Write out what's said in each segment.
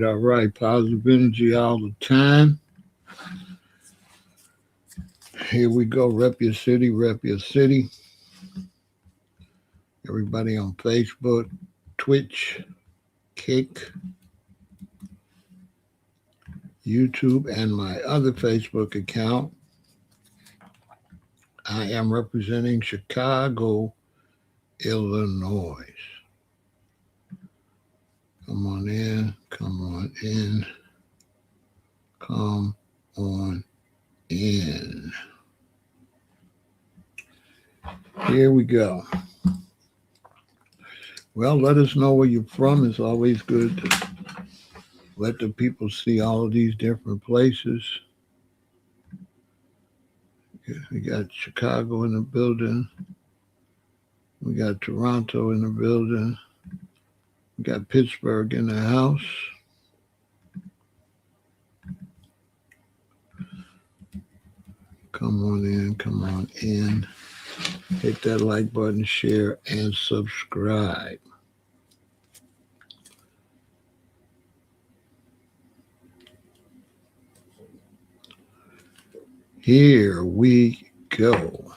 all right. Positive energy all the time. Here we go. Rep your city, rep your city. Everybody on Facebook, Twitch, Kick, YouTube, and my other Facebook account. I am representing Chicago, Illinois. Come on in, come on in, come on in. Here we go. Well, let us know where you're from. It's always good to let the people see all of these different places. We got Chicago in the building. We got Toronto in the building. We got Pittsburgh in the house. Come on in, come on in. Hit that like button, share, and subscribe. Here we go.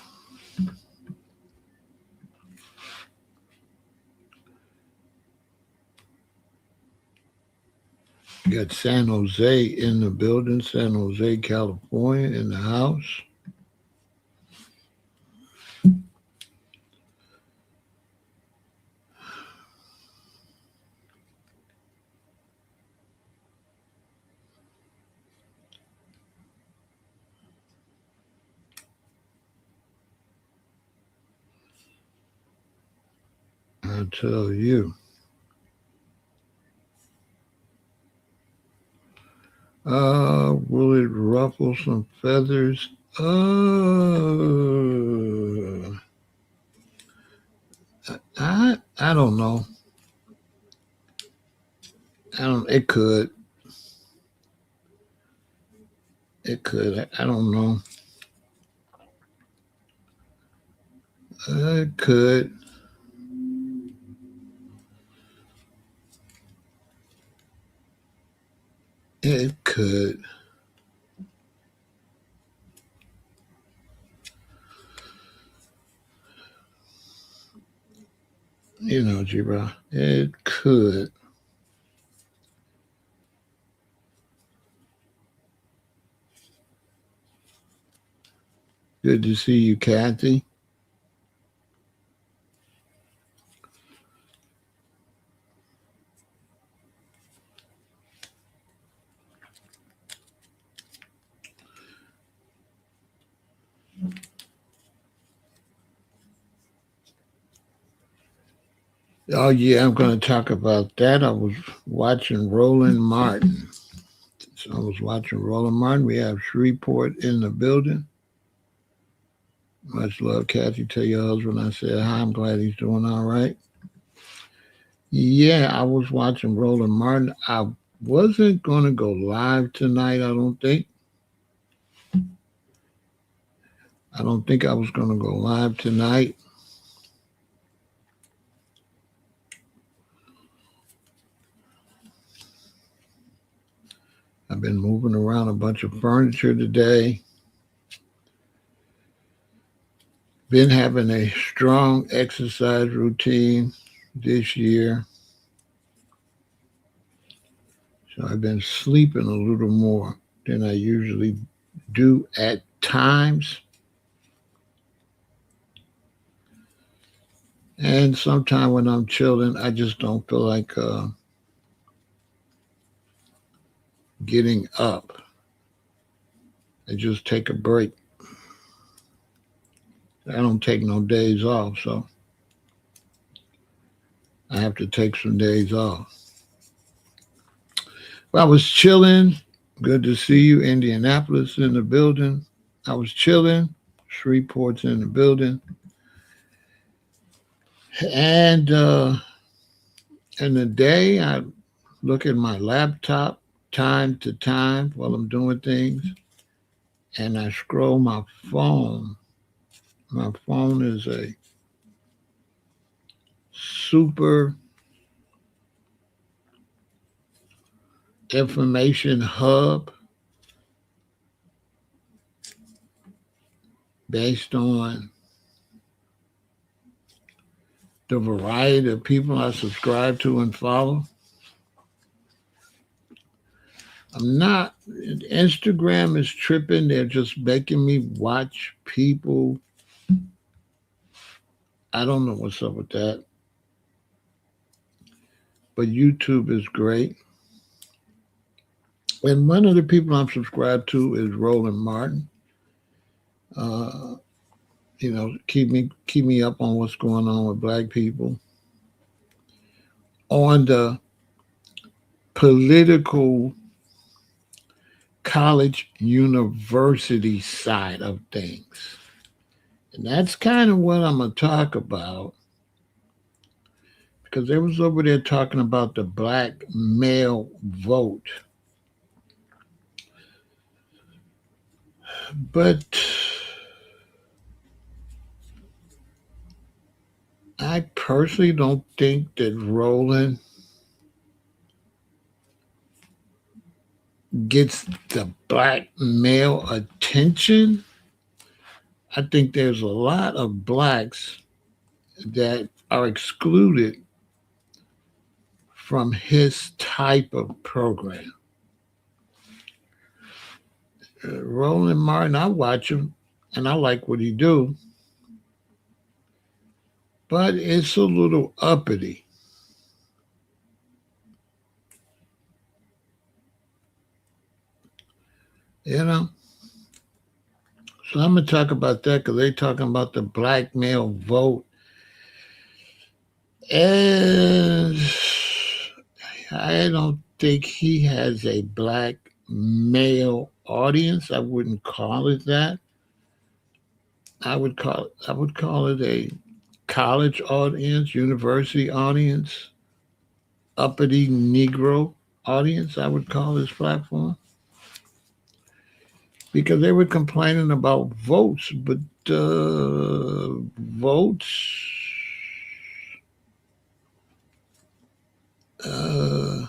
We got San Jose in the building, San Jose, California in the house. I tell you. Will it ruffle some feathers? I don't know. It could. It could. I don't know. It could. It could. You know, G-Bro, it could. Good to see you, Kathy. Oh, yeah, I'm going to talk about that. I was watching Roland Martin. So I was watching Roland Martin. We have Shreveport in the building. Much love, Kathy. Tell your husband I said hi. I'm glad he's doing all right. Yeah, I was watching Roland Martin. I wasn't going to go live tonight, I don't think. I don't think I was going to go live tonight. I've been moving around a bunch of furniture today. Been having a strong exercise routine this year. So I've been sleeping a little more than I usually do at times. And sometimes when I'm chilling, I just don't feel like getting up. I just take a break. I don't take no days off, so I have to take some days off. Well, I was chilling. Good to see you, Indianapolis in the building. I was chilling. Shreveport's in the building. And in the day, I look at my laptop time to time while I'm doing things, and I scroll my phone. My phone is a super information hub based on the variety of people I subscribe to and follow. I'm not. Instagram is tripping. They're just making me watch people. I don't know what's up with that. But YouTube is great. And one of the people I'm subscribed to is Roland Martin. Uh, keep me up on what's going on with black people. On the political college university side of things. And that's kind of what I'm going to talk about because they was over there talking about the black male vote. But I personally don't think that Roland gets the black male attention. I think there's a lot of blacks that are excluded from his type of program. Roland Martin, I watch him and I like what he do, but it's a little uppity. You know? So I'm going to talk about that because they're talking about the black male vote. And I don't think he has a black male audience. I wouldn't call it that. I would call it a college audience, university audience, uppity Negro audience. I would call this platform because they were complaining about votes, but votes. Uh,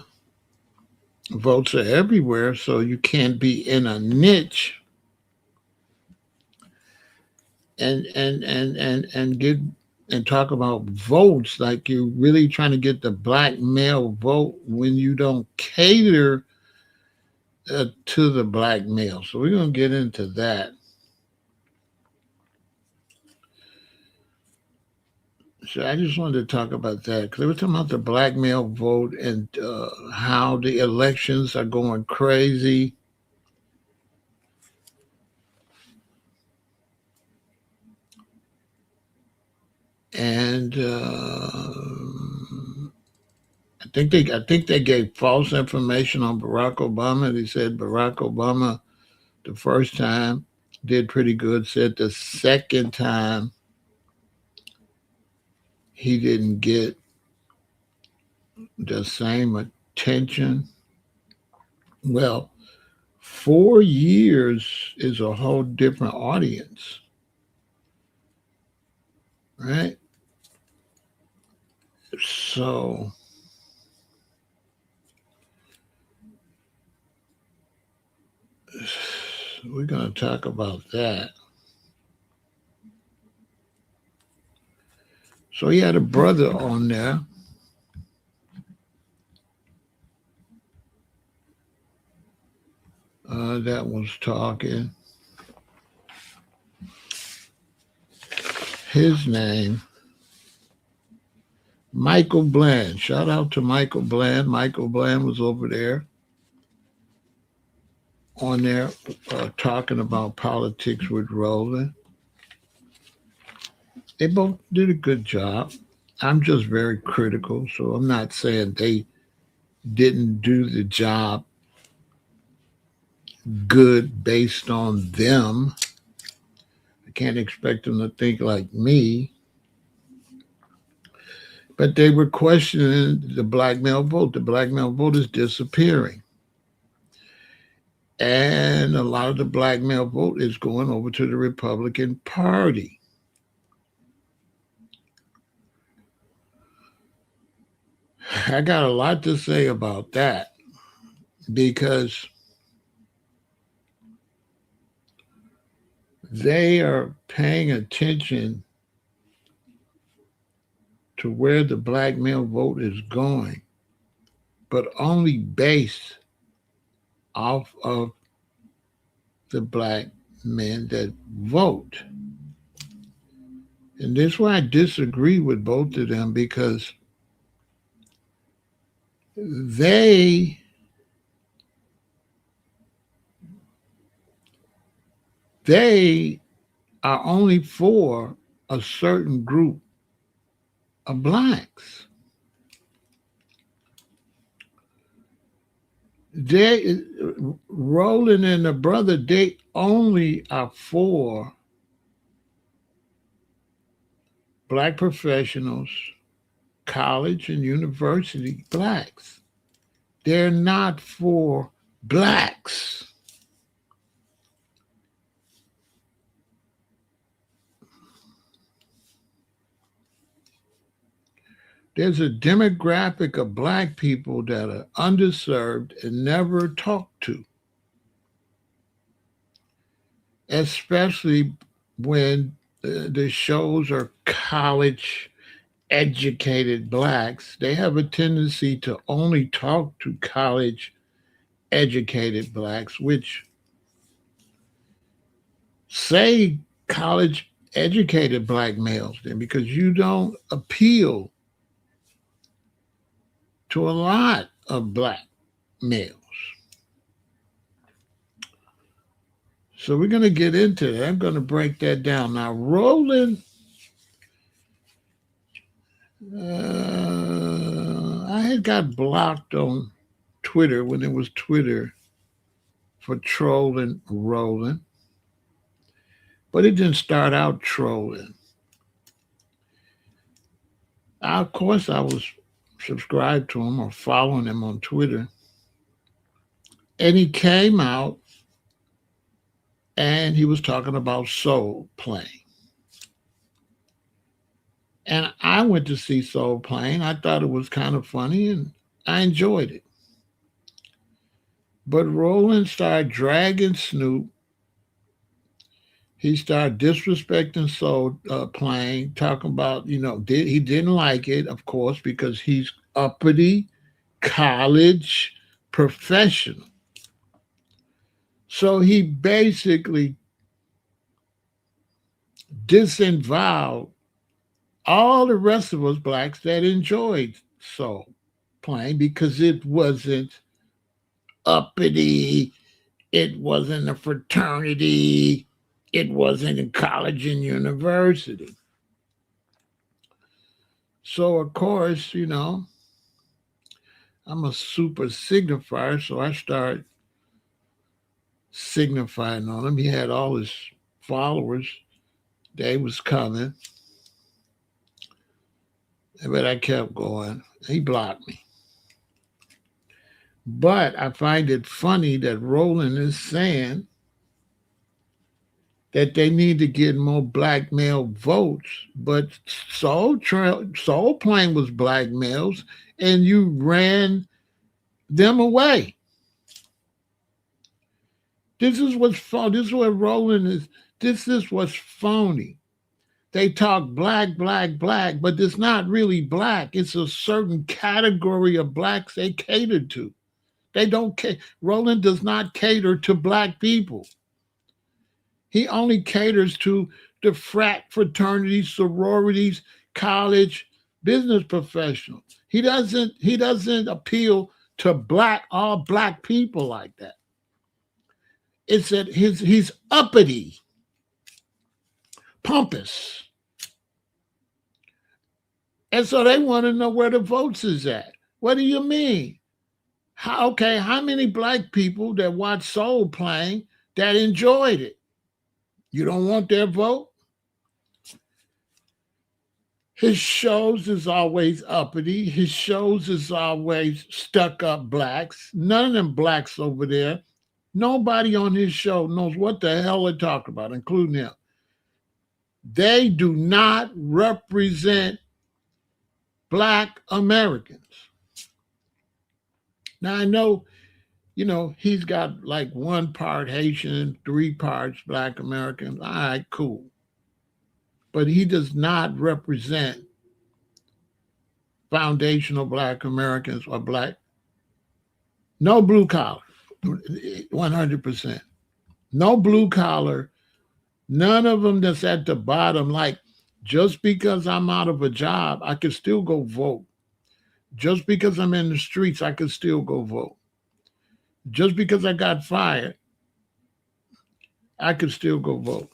Votes are everywhere, so you can't be in a niche and get and talk about votes like you're really trying to get the black male vote when you don't cater to the black male. So we're gonna get into that. So I just wanted to talk about that because they were talking about the black male vote and how the elections are going crazy. And I think they gave false information on Barack Obama. They said Barack Obama the first time did pretty good. Said the second time he didn't get the same attention. Well, 4 years is a whole different audience, right? So we're going to talk about that. So he had a brother on there. That was talking. His name, Michael Bland. Shout out to Michael Bland. Michael Bland was over there on there talking about politics with Roland. They both did a good job. I'm just very critical, so I'm not saying they didn't do the job good based on them. I can't expect them to think like me. But they were questioning the black male vote. The black male vote is disappearing. And a lot of the black male vote is going over to the Republican Party. I got a lot to say about that. because they are paying attention to where the black male vote is going, but only based off of the black men that vote. And this is why I disagree with both of them, because they they are only for a certain group of blacks. They Roland and the brother, they only are for black professionals, college and university blacks. They're not for blacks. There's a demographic of black people that are underserved and never talked to, especially when the shows are college educated blacks. They have a tendency to only talk to college educated blacks, which say college educated black males, then, because you don't appeal to a lot of black males. So we're going to get into that. I'm going to break that down. Now, Roland, I had got blocked on Twitter when it was Twitter for trolling Roland, but it didn't start out trolling. Of course, I was subscribed to him or following him on Twitter, and he came out and he was talking about soul playing. And I went to see Soul Plane. I thought it was kind of funny and I enjoyed it. But Roland started dragging Snoop. He started disrespecting Soul Plane, talking about, he didn't like it, of course, because he's uppity college professional. So he basically disavowed all the rest of us blacks that enjoyed Soul Plane because it wasn't uppity, it wasn't a fraternity, it wasn't in college and university. So, of course, I'm a super signifier, so I start signifying on him. He had all his followers. They was coming. But I kept going. He blocked me. But I find it funny that Roland is saying that they need to get more black male votes, but Soul Plane was black males, and you ran them away. This is what's phony. This is what Roland is. This is what's phony. They talk black, black, black, but it's not really black. It's a certain category of blacks they cater to. They don't. Roland does not cater to black people. He only caters to the frat fraternities, sororities, college, business professionals. He doesn't appeal to all black people like that. It's that he's uppity, pompous. And so they want to know where the votes is at. What do you mean? How many black people that watch Soul Plane that enjoyed it? You don't want their vote? His shows is always uppity. His shows is always stuck up blacks. None of them blacks over there. Nobody on his show knows what the hell they're talking about, including him. They do not represent black Americans. Now, I know, He's got like 1 part Haitian, 3 parts Black American. All right, cool. But he does not represent foundational Black Americans or Black, no blue collar, 100%. No blue collar, none of them that's at the bottom. Like, just because I'm out of a job, I can still go vote. Just because I'm in the streets, I can still go vote. Just because I got fired, I could still go vote.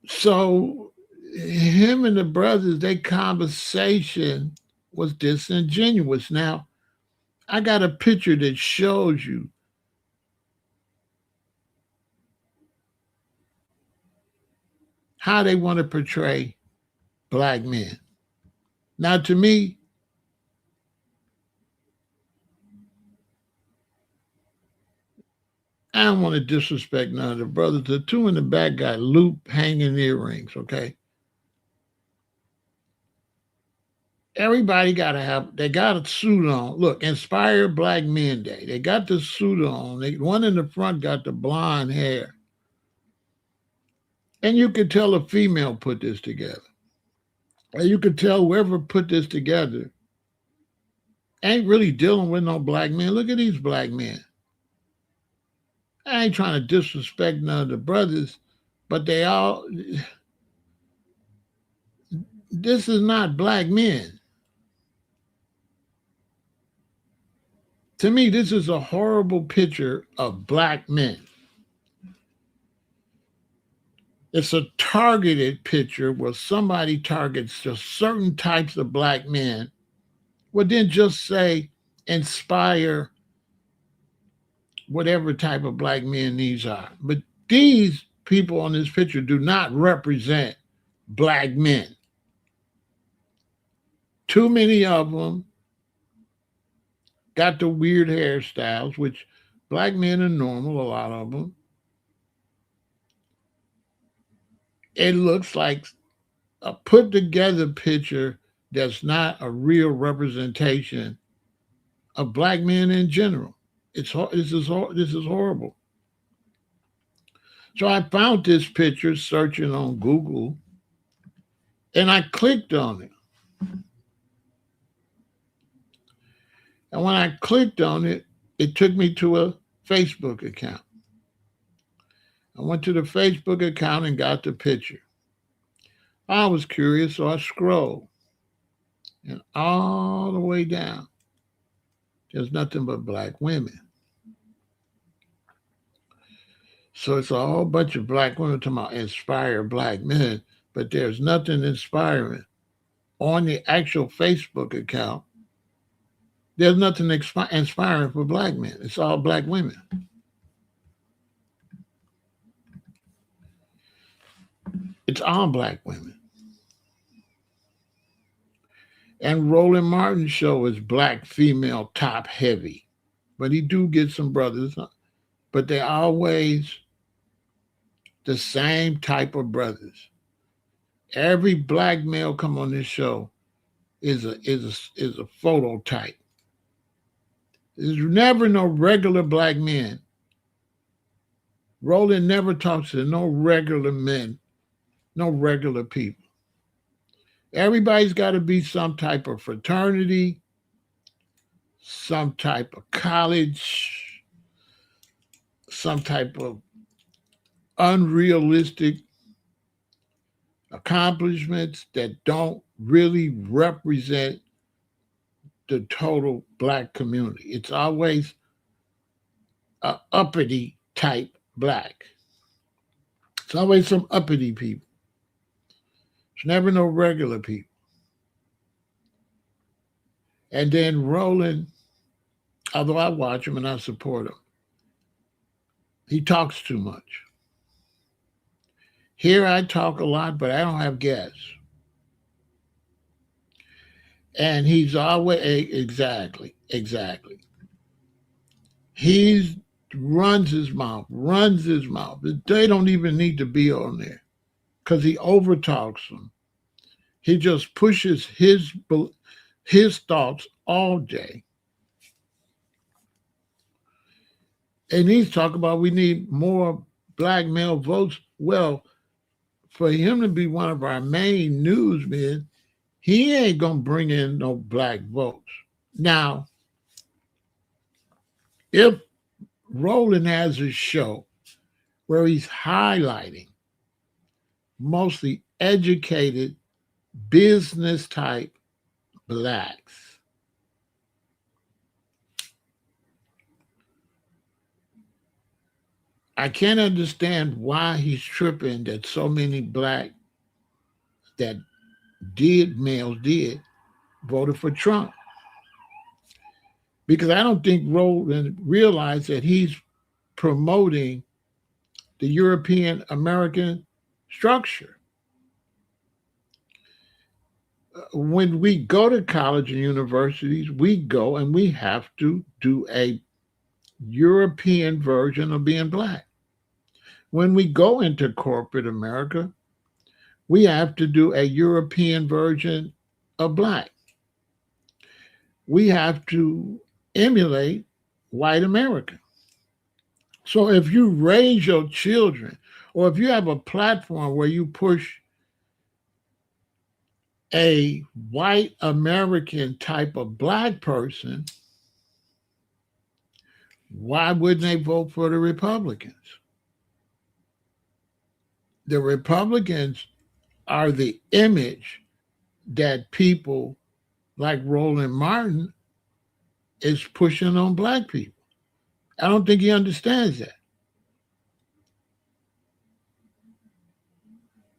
So him and the brothers, their conversation was disingenuous. Now, I got a picture that shows you how they want to portray Black men. Now, to me, I don't want to disrespect none of the brothers. The two in the back got loop hanging earrings, okay? Everybody they got a suit on. Look, Inspired Black Men Day. They got the suit on. One in the front got the blonde hair. And you could tell a female put this together. And you could tell whoever put this together ain't really dealing with no Black men. Look at these Black men. I ain't trying to disrespect none of the brothers, but this is not Black men. To me, this is a horrible picture of Black men. It's a targeted picture where somebody targets just certain types of Black men, would then just say, inspire whatever type of Black men these are. But these people on this picture do not represent Black men. Too many of them got the weird hairstyles, which Black men are normal, a lot of them. It looks like a put together picture that's not a real representation of Black men in general. This is horrible. So I found this picture searching on Google, and I clicked on it. And when I clicked on it, it took me to a Facebook account. I went to the Facebook account and got the picture. I was curious, so I scrolled. And all the way down, there's nothing but Black women. So it's a whole bunch of Black women talking about inspire Black men, but there's nothing inspiring. On the actual Facebook account, there's nothing inspiring for Black men. It's all Black women. It's all Black women. And Roland Martin's show is Black female top heavy. But he do get some brothers, but they're always the same type of brothers. Every Black male come on this show is a photo type. There's never no regular Black men. Roland never talks to no regular men, no regular people. Everybody's got to be some type of fraternity, some type of college, some type of unrealistic accomplishments that don't really represent the total Black community. It's always a uppity type Black. It's always some uppity people. It's never no regular people. And then Roland, although I watch him and I support him, he talks too much. Here I talk a lot, but I don't have guests. And he's always, exactly. He runs his mouth. They don't even need to be on there because he overtalks them. He just pushes his thoughts all day. And he's talking about we need more black male votes. Well, for him to be one of our main newsmen, he ain't going to bring in no black votes. Now, if Roland has a show where he's highlighting mostly educated business type blacks, I can't understand why he's tripping that so many black that males did voted for Trump. Because I don't think Roland realized that he's promoting the European American structure. When we go to college and universities, we go and we have to do a European version of being black. When we go into corporate America, we have to do a European version of black. We have to emulate white America. So if you raise your children, or if you have a platform where you push a white American type of black person, why wouldn't they vote for the Republicans? The Republicans are the image that people like Roland Martin is pushing on black people. I don't think he understands that.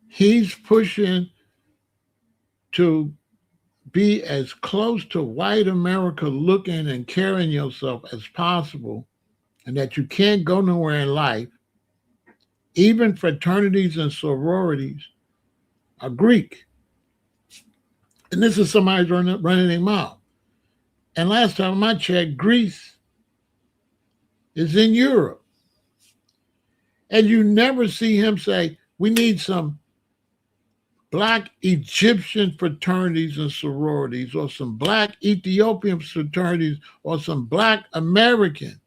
He's pushing to be as close to white America looking and carrying yourself as possible, and that you can't go nowhere in life. Even fraternities and sororities are Greek. And this is somebody running their mouth. And last time I checked, Greece is in Europe. And you never see him say, we need some black Egyptian fraternities and sororities, or some black Ethiopian fraternities, or some black American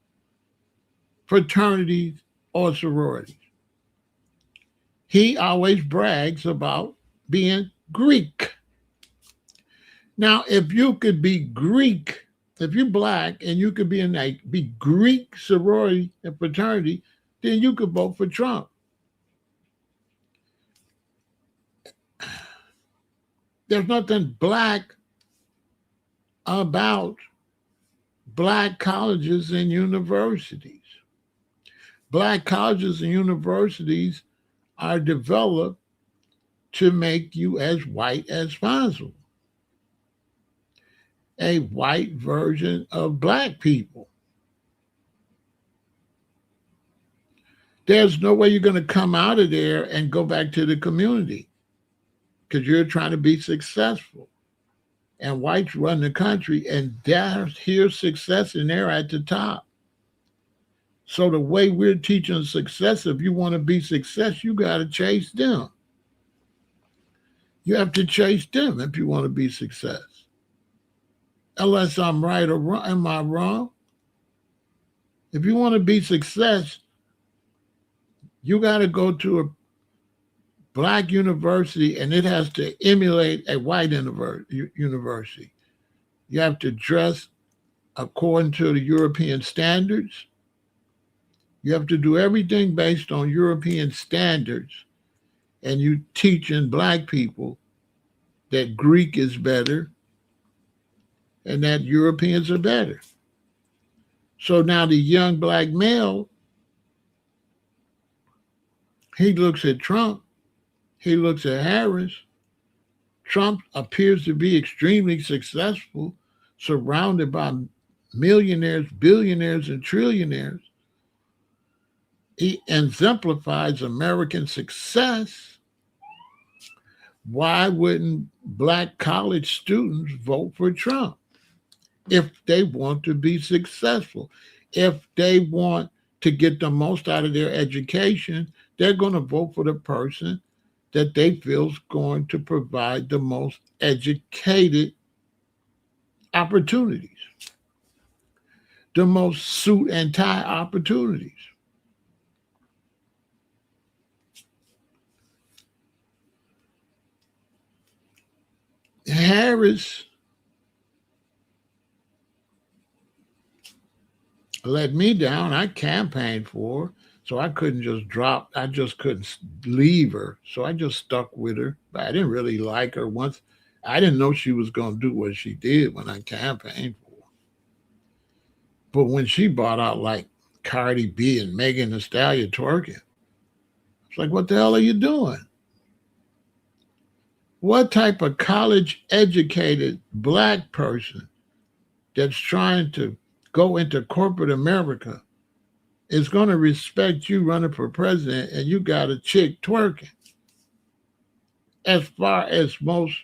fraternities or sororities. He always brags about being Greek. Now, if you could be Greek, if you're black and you could be Greek sorority and fraternity, then you could vote for Trump. There's nothing black about black colleges and universities. Black colleges and universities are developed to make you as white as possible. A white version of black people. There's no way you're going to come out of there and go back to the community because you're trying to be successful. And whites run the country, and here's success, and they're at the top. So the way we're teaching success, if you want to be success, you got to chase them. You have to chase them if you want to be success. Unless I'm right or wrong. Am I wrong? If you want to be success, you got to go to a black university, and it has to emulate a white university. You have to dress according to the European standards. You have to do everything based on European standards, and you teaching black people that Greek is better and that Europeans are better. So now the young black male, he looks at Trump, he looks at Harris. Trump appears to be extremely successful, surrounded by millionaires, billionaires, and trillionaires. He exemplifies American success. Why wouldn't black college students vote for Trump if they want to be successful? If they want to get the most out of their education, they're going to vote for the person that they feel is going to provide the most educated opportunities, the most suit and tie opportunities. Harris let me down. I campaigned for her, so I couldn't just drop. I just couldn't leave her. So I just stuck with her. But I didn't really like her once. I didn't know she was going to do what she did when I campaigned for her. But when she brought out like Cardi B and Megan Thee Stallion twerking, it's like, what the hell are you doing? What type of college educated black person that's trying to go into corporate America is going to respect you running for president and you got a chick twerking? As far as most,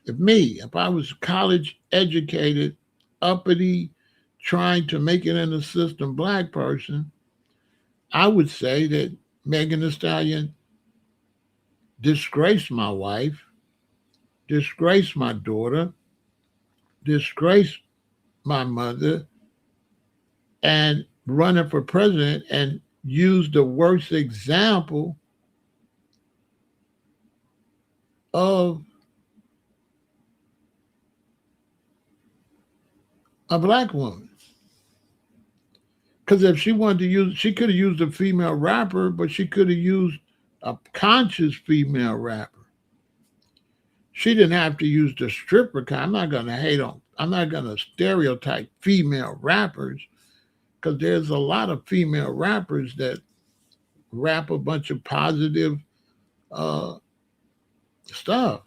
if I was college educated, uppity, trying to make it in the system black person, I would say that Megan Thee Stallion disgraced my wife, disgraced my daughter, disgraced my mother, and running for president and used the worst example of a black woman. Because if she wanted to use, she could have used a female rapper, but she could have used a conscious female rapper. She didn't have to use the stripper kind. I'm not going to hate on, I'm not going to stereotype female rappers because there's a lot of female rappers that rap a bunch of positive uh, stuff.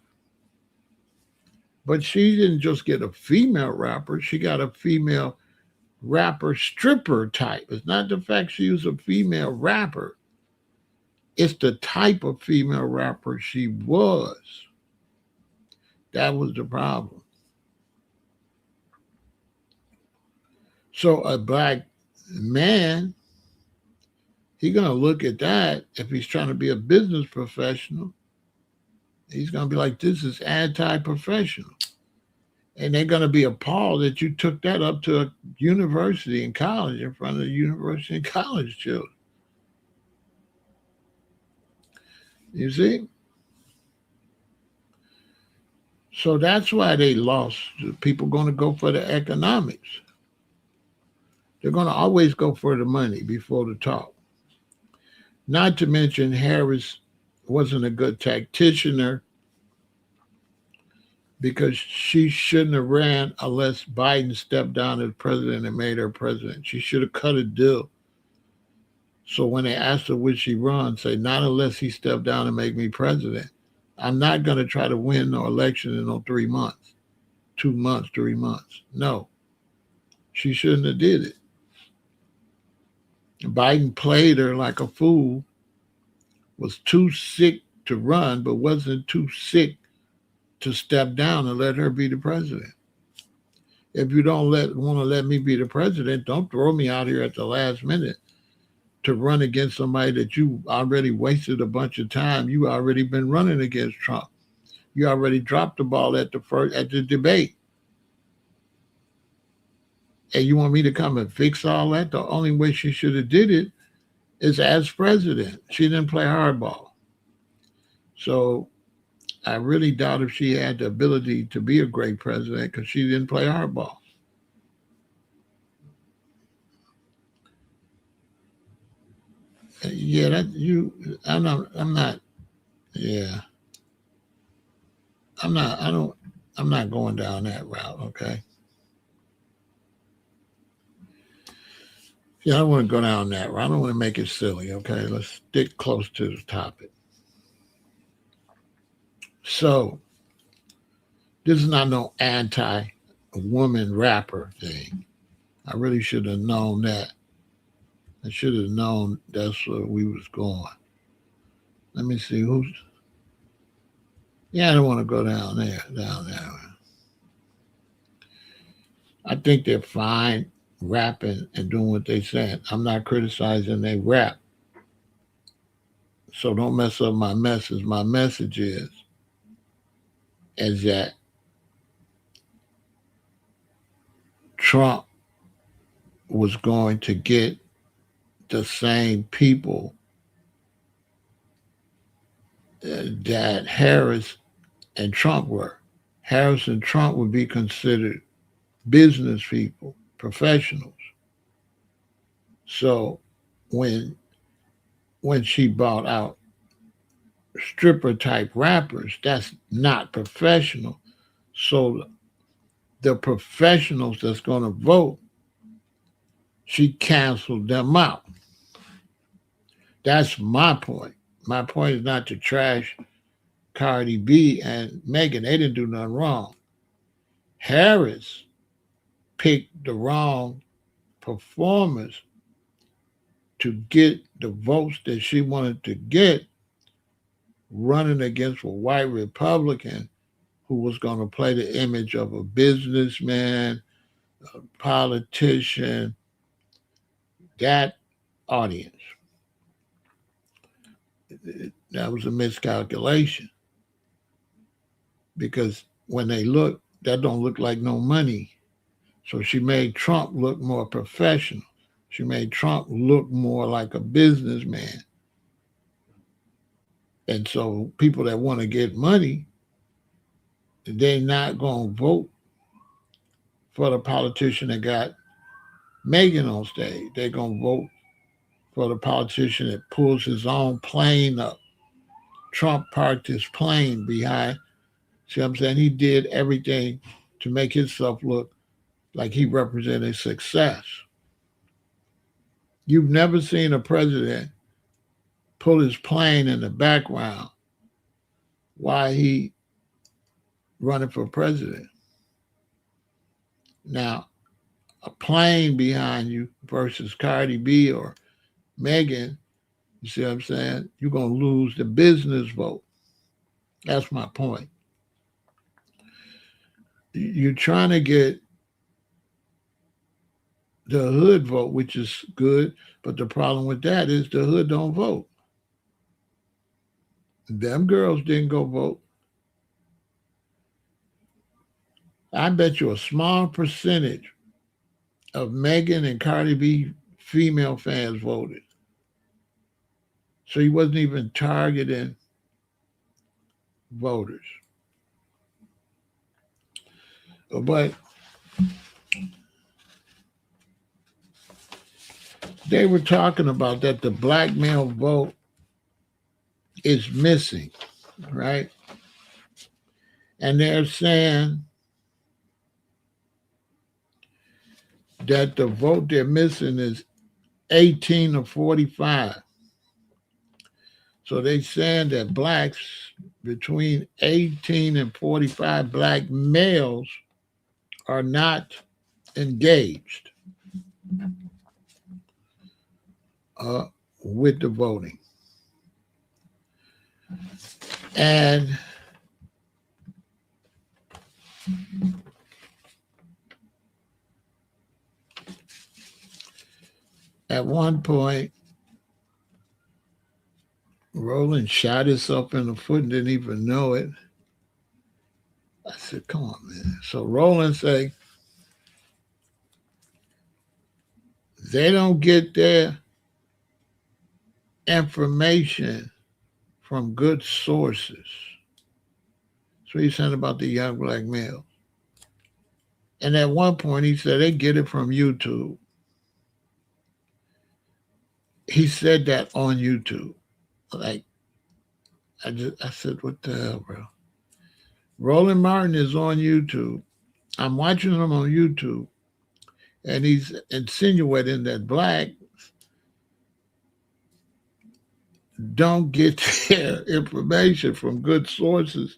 But she didn't just get a female rapper, she got a female rapper stripper type. It's not the fact she was a female rapper, it's the type of female rapper she was. That was the problem. So a black man, he's gonna look at that if he's trying to be a business professional. He's gonna be like, this is anti-professional. And they're gonna be appalled that you took that up to a university and college in front of the university and college children. You see? So that's why they lost. People going to go for the economics. They're going to always go for the money before the talk. Not to mention Harris wasn't a good tacticianer because she shouldn't have ran unless Biden stepped down as president and made her president. She should have cut a deal. So when they asked her would she run, say, not unless he stepped down and make me president. I'm not going to try to win no election in no 3 months, 2 months, 3 months. No, she shouldn't have did it. Biden played her like a fool, was too sick to run, but wasn't too sick to step down and let her be the president. If you don't want to let me be the president, don't throw me out here at the last minute to run against somebody that you already wasted a bunch of time. You already been running against Trump. You already dropped the ball at the debate. And you want me to come and fix all that? The only way she should have did it is as president. She didn't play hardball. So I really doubt if she had the ability to be a great president because she didn't play hardball. Yeah, I'm not, yeah. I'm not going down that route, okay? Yeah, I don't want to go down that route. I don't want to make it silly, okay? Let's stick close to the topic. So, this is not no anti-woman rapper thing. I really should have known that. I should have known that's where we was going. Let me see who's. Yeah, I don't want to go down there. I think they're fine rapping and doing what they saying. I'm not criticizing they rap. So don't mess up my message. My message is that Trump was going to get the same people that Harris and Trump were. Harris and Trump would be considered business people, professionals. So when she bought out stripper type rappers, that's not professional. So the professionals that's going to vote, she canceled them out. That's my point. My point is not to trash Cardi B and Megan. They didn't do nothing wrong. Harris picked the wrong performers to get the votes that she wanted to get, running against a white Republican who was going to play the image of a businessman, a politician, that audience. That was a miscalculation because when they look, that don't look like no money. So she made Trump look more professional. She made Trump look more like a businessman. And so people that want to get money, they're not going to vote for the politician that got Megan on stage. They're going to vote for the politician that pulls his own plane up. Trump parked his plane behind. See what I'm saying? He did everything to make himself look like he represented success. You've never seen a president pull his plane in the background while he running for president. Now, a plane behind you versus Cardi B or Megan, you see what I'm saying? You're going to lose the business vote. That's my point. You're trying to get the hood vote, which is good, but the problem with that is the hood don't vote. Them girls didn't go vote. I bet you a small percentage of Megan and Cardi B female fans voted. So he wasn't even targeting voters. But they were talking about that the black male vote is missing, right? And they're saying that the vote they're missing is 18 to 45. So they're saying that blacks between 18 and 45 black males are not engaged with the voting. And at one point, Roland shot himself in the foot and didn't even know it. I said, come on, man. So Roland say, they don't get their information from good sources. So he's saying about the young black male. And at one point he said they get it from YouTube. He said that on YouTube. Like, I said, what the hell, bro? Roland Martin is on YouTube. I'm watching him on YouTube. And he's insinuating that blacks don't get their information from good sources.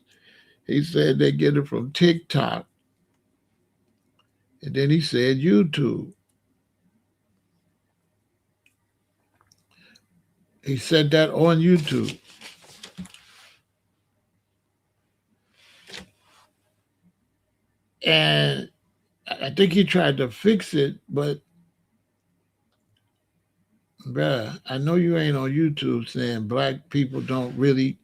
He said they get it from TikTok. And then he said YouTube. He said that on YouTube. And I think he tried to fix it, but bruh, I know you ain't on YouTube saying black people don't really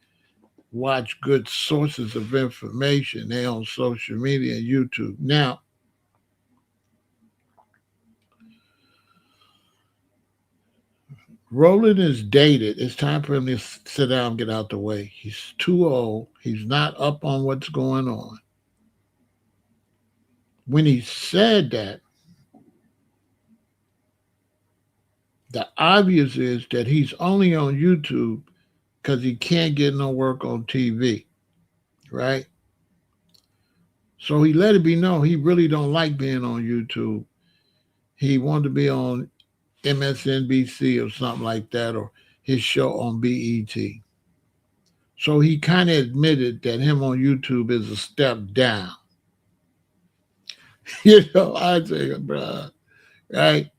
watch good sources of information. They on social media and YouTube. Now, Roland is dated. It's time for him to sit down and get out the way. He's too old. He's not up on what's going on. When he said that, the obvious is that he's only on YouTube because he can't get no work on TV, right? So he let it be known he really don't like being on YouTube. He wanted to be on MSNBC or something like that, or his show on BET. So he kind of admitted that him on YouTube is a step down. I say, bruh, right?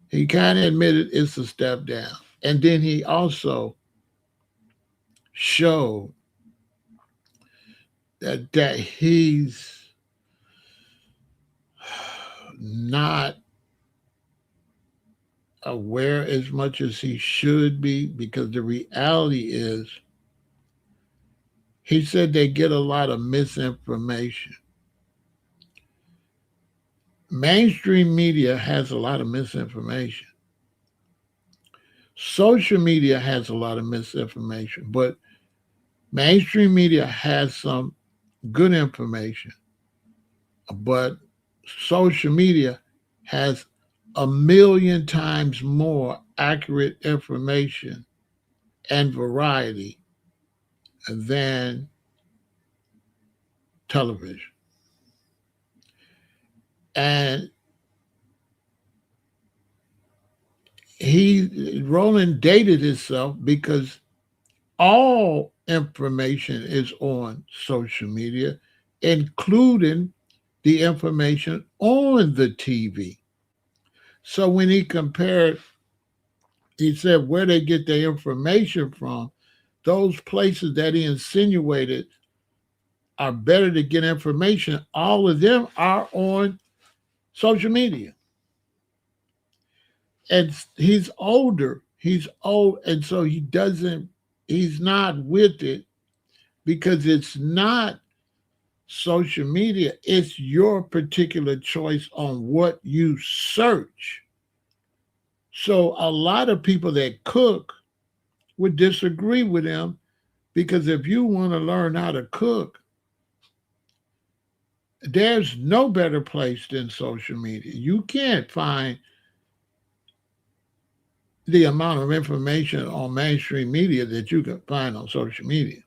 He kind of admitted it's a step down. And then he also showed that he's not aware as much as he should be, because the reality is he said they get a lot of misinformation. Mainstream media has a lot of misinformation. Social media has a lot of misinformation, but mainstream media has some good information, but social media has a million times more accurate information and variety than television. And Roland dated himself because all information is on social media, including the information on the TV. So when he compared, he said where they get their information from, those places that he insinuated are better to get information, all of them are on social media. And he's older. He's old. And so he's not with it because it's not social media. It's your particular choice on what you search. So a lot of people that cook would disagree with him, because if you want to learn how to cook, there's no better place than social media. You can't find the amount of information on mainstream media that you can find on social media.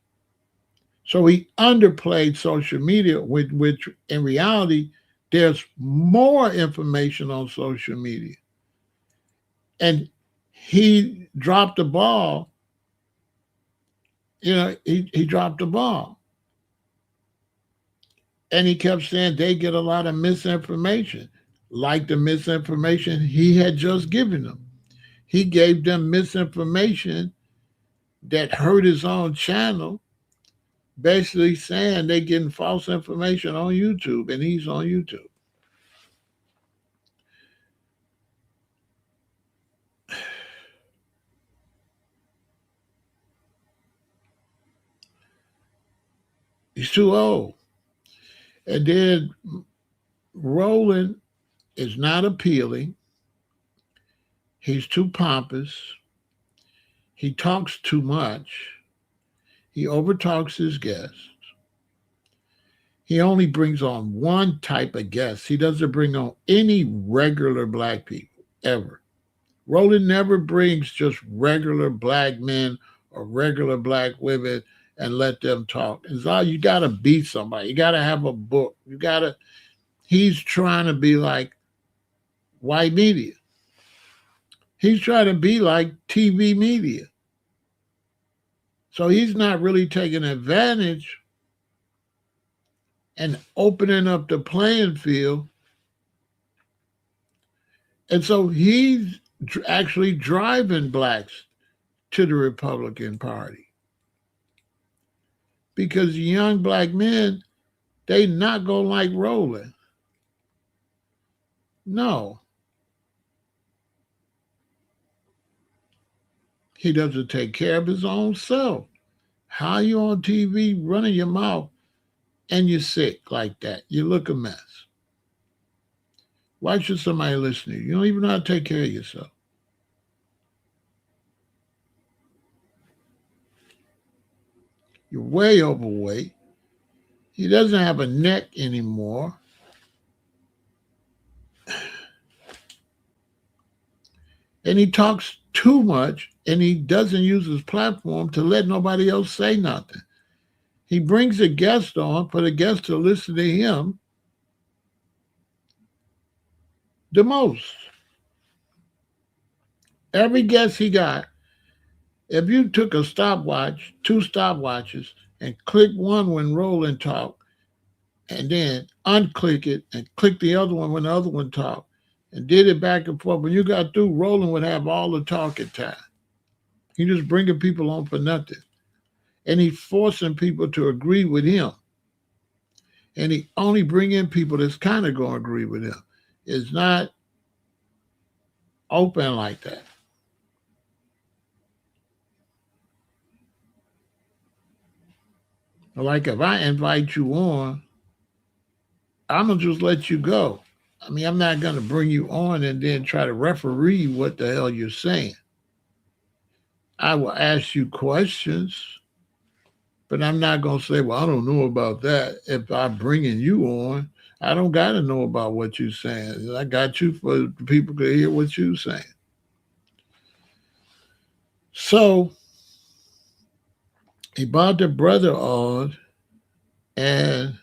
So he underplayed social media, which in reality, there's more information on social media. And he dropped the ball. He dropped the ball. And he kept saying they get a lot of misinformation, like the misinformation he had just given them. He gave them misinformation that hurt his own channel, basically saying they're getting false information on YouTube, and he's on YouTube. He's too old. And then Roland is not appealing. He's too pompous. He talks too much. He overtalks his guests. He only brings on one type of guest. He doesn't bring on any regular black people, ever. Roland never brings just regular black men or regular black women and let them talk. It's all, you got to be somebody. You got to have a book. He's trying to be like white media. He's trying to be like TV media. So he's not really taking advantage and opening up the playing field. And so he's actually driving blacks to the Republican Party. Because young black men, they not going to like Roland. No. He doesn't take care of his own self. How you on TV running your mouth and you're sick like that? You look a mess. Why should somebody listen to you? You don't even know how to take care of yourself. You're way overweight. He doesn't have a neck anymore. And he talks too much, and he doesn't use his platform to let nobody else say nothing. He brings a guest on for the guest to listen to him the most. Every guest he got, if you took a stopwatch, two stopwatches, and click one when Roland talked, and then unclick it and click the other one when the other one talked, and did it back and forth, when you got through, Roland would have all the talking time. He just bringing people on for nothing. And he's forcing people to agree with him. And he only bring in people that's kind of going to agree with him. It's not open like that. Like if I invite you on, I'm going to just let you go. I mean, I'm not going to bring you on and then try to referee what the hell you're saying. I will ask you questions, but I'm not going to say, well, I don't know about that. If I'm bringing you on, I don't got to know about what you're saying. I got you for people to hear what you're saying. So he brought the brother on, and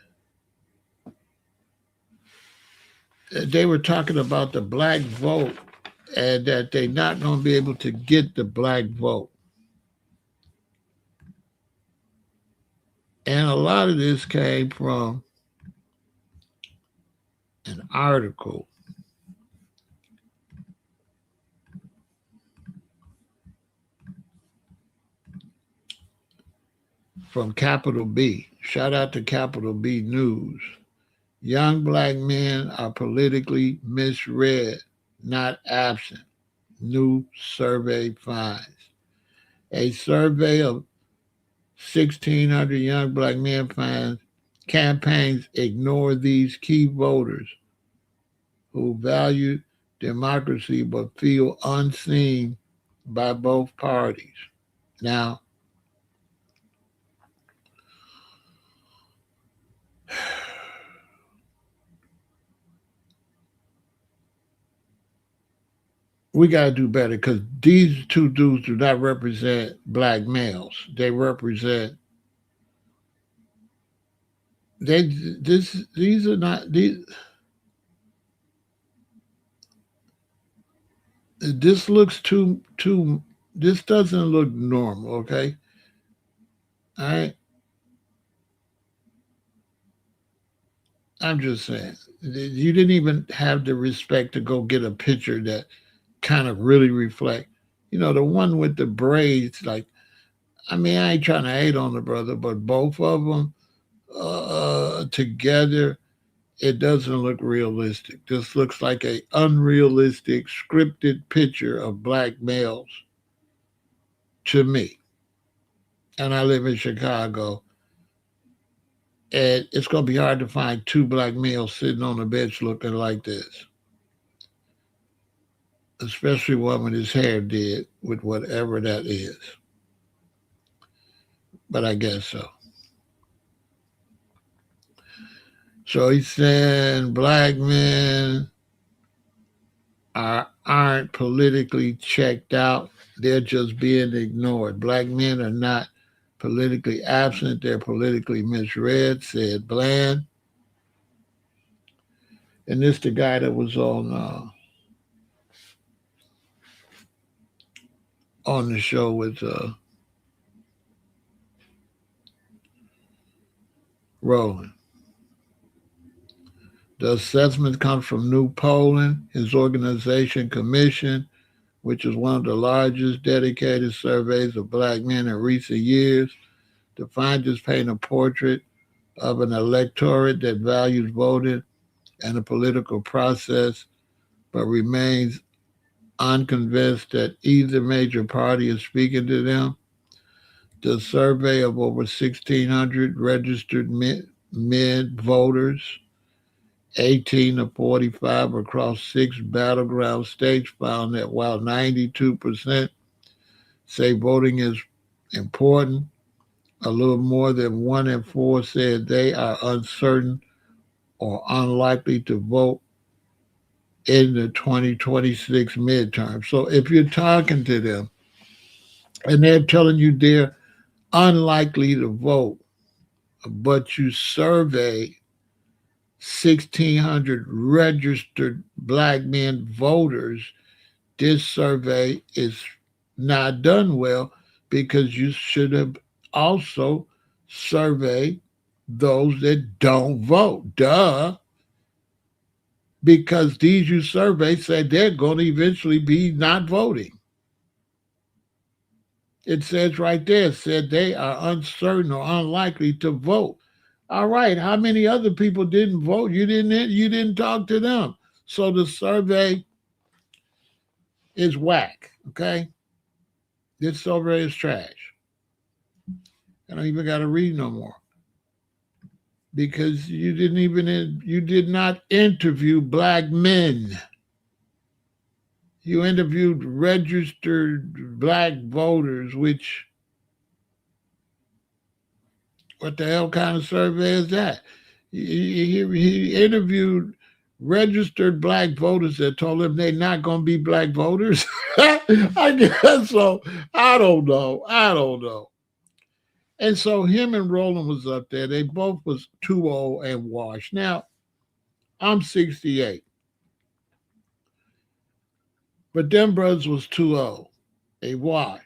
they were talking about the black vote and that they're not going to be able to get the black vote. And a lot of this came from an article from Capital B. Shout out to Capital B News. Young black men are politically misread, not absent. New survey finds. A survey of 1,600 young black men finds campaigns ignore these key voters who value democracy but feel unseen by both parties. Now, we got to do better because these two dudes do not represent black males. They represent these are not these. This looks too. This doesn't look normal. Okay, all right. I'm just saying you didn't even have the respect to go get a picture that kind of really reflect. You know, the one with the braids. Like, I mean, I ain't trying to hate on the brother, but both of them together, it doesn't look realistic. This looks like a unrealistic scripted picture of black males to me. And I live in Chicago, and it's going to be hard to find two black males sitting on a bench looking like this, especially one with his hair did with whatever that is. But I guess so. So he's saying black men aren't politically checked out. They're just being ignored. Black men are not politically absent. They're politically misread, said Bland. And this the guy that was on the show with Roland. The assessment comes from New Poland. His organization commissioned, which is one of the largest dedicated surveys of black men in recent years. The findings paint a portrait of an electorate that values voting and the political process, but remains unconvinced that either major party is speaking to them. The survey of over 1,600 registered men voters, 18 to 45 across 6 battleground states, found that while 92% say voting is important, A little more than 1 in 4 said they are uncertain or unlikely to vote in the 2026 midterm. So if you're talking to them and they're telling you they're unlikely to vote, but you survey 1,600 registered black men voters, this survey is not done well because you should have also surveyed those that don't vote. Duh. Because these you survey said they're going to eventually be not voting. It says right there, said they are uncertain or unlikely to vote. All right, how many other people didn't vote? You didn't talk to them. So the survey is whack, okay? This survey is trash. I don't even got to read no more because you did not interview black men. You interviewed registered black voters, which what the hell kind of survey is that? He interviewed registered black voters that told him they're not going to be black voters. I guess so. I don't know. I don't know. And so him and Roland was up there. They both was too old and washed. Now, I'm 68. But them brothers was too old. They washed.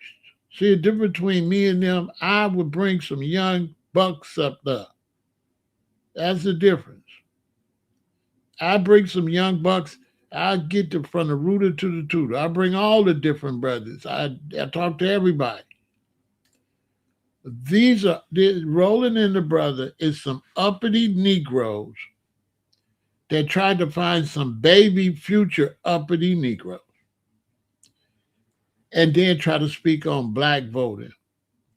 See the difference between me and them? I would bring some young bucks up there. That's the difference. I bring some young bucks. I get them from the rooter to the tutor. I bring all the different brothers. I talk to everybody. These are Roland and the brother is some uppity Negroes that tried to find some baby future uppity Negroes and then try to speak on black voting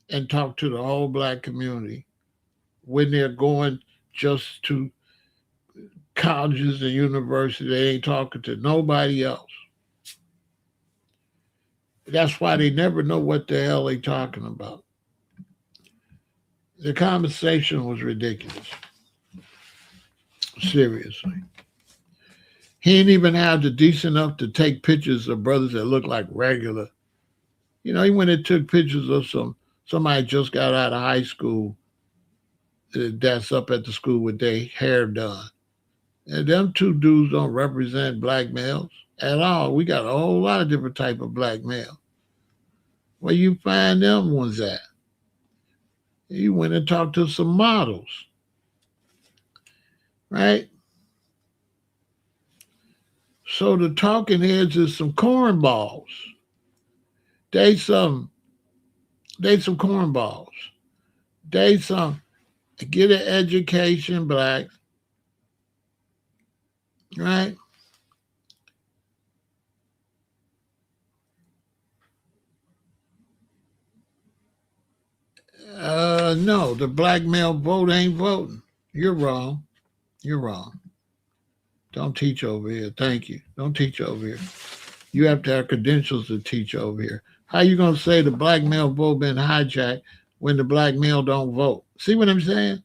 and talk to the whole black community when they're going just to colleges and universities. They ain't talking to nobody else. That's why they never know what the hell they talking about. The conversation was ridiculous. Seriously. He ain't even have the decent enough to take pictures of brothers that look like regular. You know, he went and took pictures of somebody just got out of high school that's up at the school with their hair done. And them two dudes don't represent black males at all. We got a whole lot of different type of black male. Where you find them ones at? He went and talked to some models, right? So the talking heads is some cornballs. They some cornballs. They some get an education, blacks, right? No, the black male vote ain't voting. You're wrong. You're wrong. Don't teach over here. Thank you. Don't teach over here. You have to have credentials to teach over here. How you gonna say the black male vote been hijacked when the black male don't vote? See what I'm saying?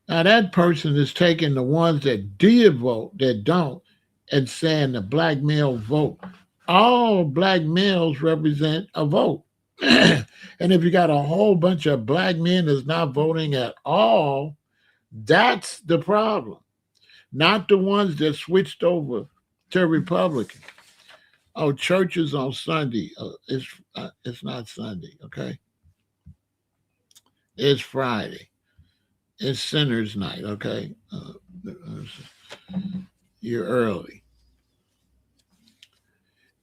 Now that person is taking the ones that did vote that don't and saying the black male vote. All black males represent a vote. And if you got a whole bunch of black men that's not voting at all, that's the problem. Not the ones that switched over to Republican. Oh, churches on Sunday. It's not Sunday, okay? It's Friday. It's Sinner's Night, okay? You're early.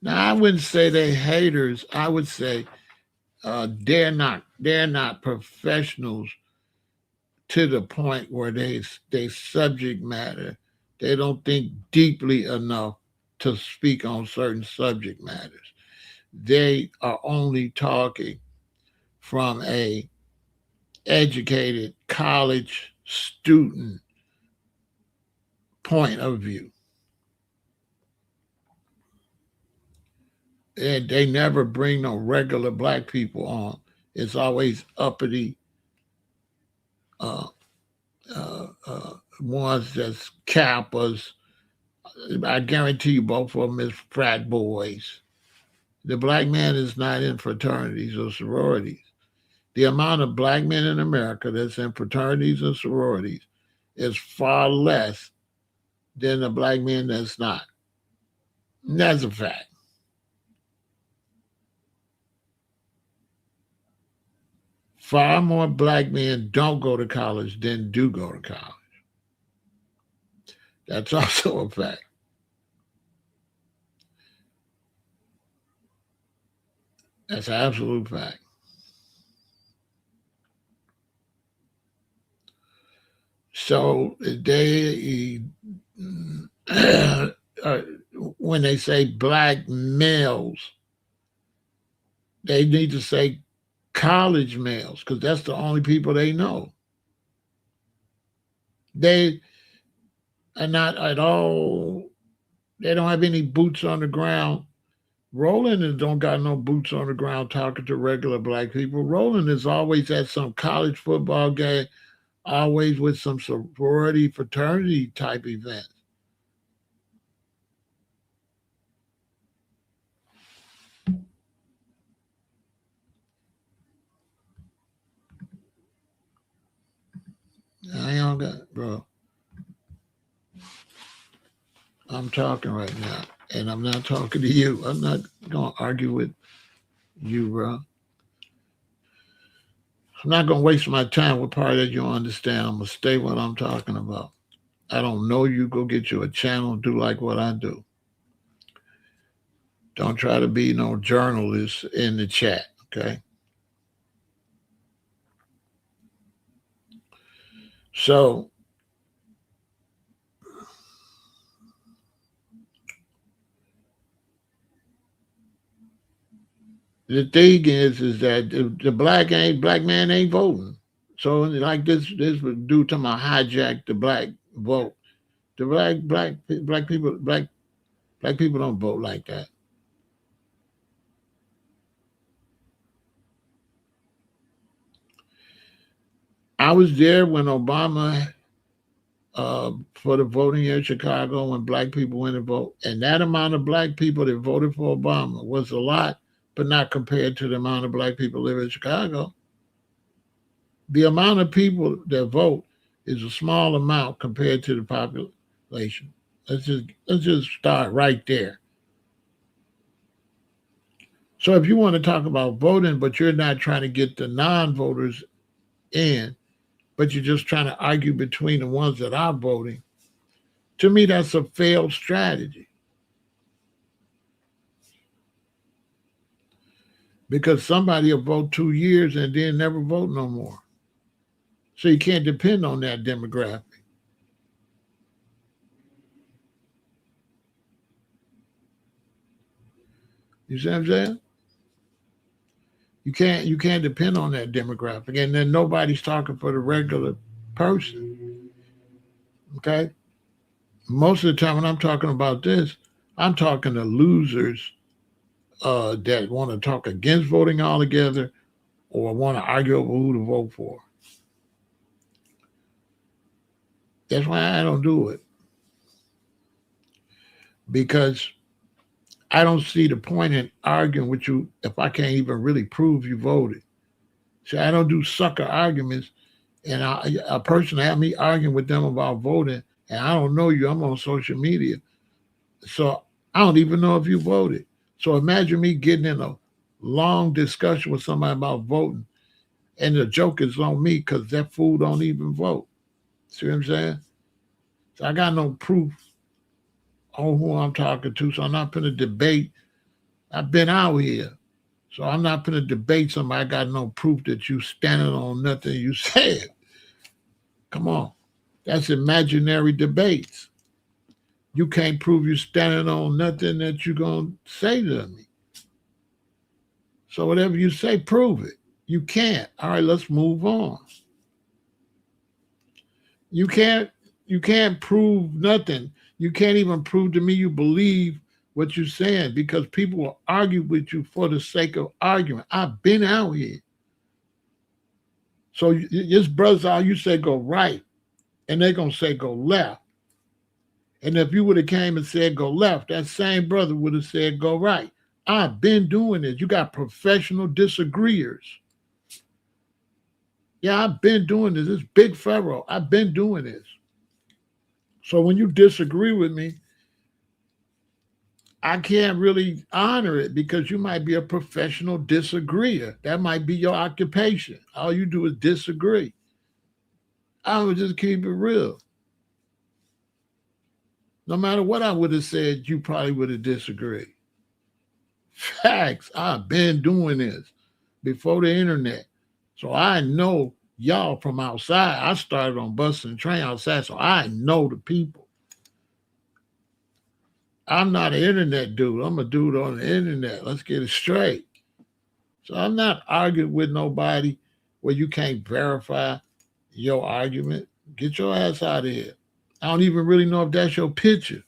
Now I wouldn't say they haters. I would say they're not professionals to the point where they subject matter. They don't think deeply enough to speak on certain subject matters. They are only talking from a educated college student point of view. And they never bring no regular black people on. It's always uppity uh, ones that's Kappas. I guarantee you both of them is frat boys. The black man is not in fraternities or sororities. The amount of black men in America that's in fraternities and sororities is far less than the black men that's not. And that's a fact. Far more black men don't go to college than do go to college. That's also a fact. That's an absolute fact. So they, uh, when they say black males, they need to say college males because that's the only people they know. They are not at all, they don't have any boots on the ground. Roland is don't got no boots on the ground talking to regular black people. Roland is always at some college football game, always with some sorority fraternity type event. I don't got, bro. I'm talking right now, and I'm not talking to you. I'm not gonna argue with you, bro. I'm not gonna waste my time with part that you don't understand. I'm gonna stay what I'm talking about. I don't know you. Go get you a channel. Do like what I do. Don't try to be no journalist in the chat. Okay. So the thing is that the black man ain't voting. So like this would do to my hijack the black vote. The black people don't vote like that. I was there when Obama for the voting here in Chicago when black people went to vote, and that amount of black people that voted for Obama was a lot, but not compared to the amount of black people live in Chicago. The amount of people that vote is a small amount compared to the population. Let's just start right there. So if you want to talk about voting, but you're not trying to get the non-voters in, but you're just trying to argue between the ones that are voting, to me that's a failed strategy because somebody will vote 2 years and then never vote no more. So you can't depend on that demographic. You see what I'm saying? You can't depend on that demographic, and then nobody's talking for the regular person. Okay, most of the time when I'm talking about this, I'm talking to losers that want to talk against voting altogether or want to argue over who to vote for. That's why I don't do it because I don't see the point in arguing with you if I can't even really prove you voted. See, I don't do sucker arguments, and a person had me arguing with them about voting, and I don't know you. I'm on social media, so I don't even know if you voted. So imagine me getting in a long discussion with somebody about voting, and the joke is on me because that fool don't even vote. See what I'm saying? So I got no proof on who I'm talking to, so I'm not going to debate. I've been out here. So I'm not going to debate somebody. I got no proof that you standing on nothing you said. Come on. That's imaginary debates. You can't prove you standing on nothing that you're going to say to me. So whatever you say, prove it. You can't. All right, let's move on. You can't you can't prove nothing. You can't even prove to me you believe what you're saying because people will argue with you for the sake of arguing. I've been out here. So this brothers, all you say go right, and they're gonna say go left. And if you would have came and said go left, that same brother would have said go right. I've been doing this. You got professional disagreeers. Yeah, I've been doing this. It's Big Pharaoh. I've been doing this. So when you disagree with me, I can't really honor it because you might be a professional disagreeer. That might be your occupation. All you do is disagree. I would just keep it real. No matter what I would have said, you probably would have disagreed. Facts. I've been doing this before the internet. So I know y'all from outside. I started on bus and train outside, so I know the people. I'm not an internet dude. I'm a dude on the internet. Let's get it straight. So I'm not arguing with nobody where you can't verify your argument. Get your ass out of here. I don't even really know if that's your picture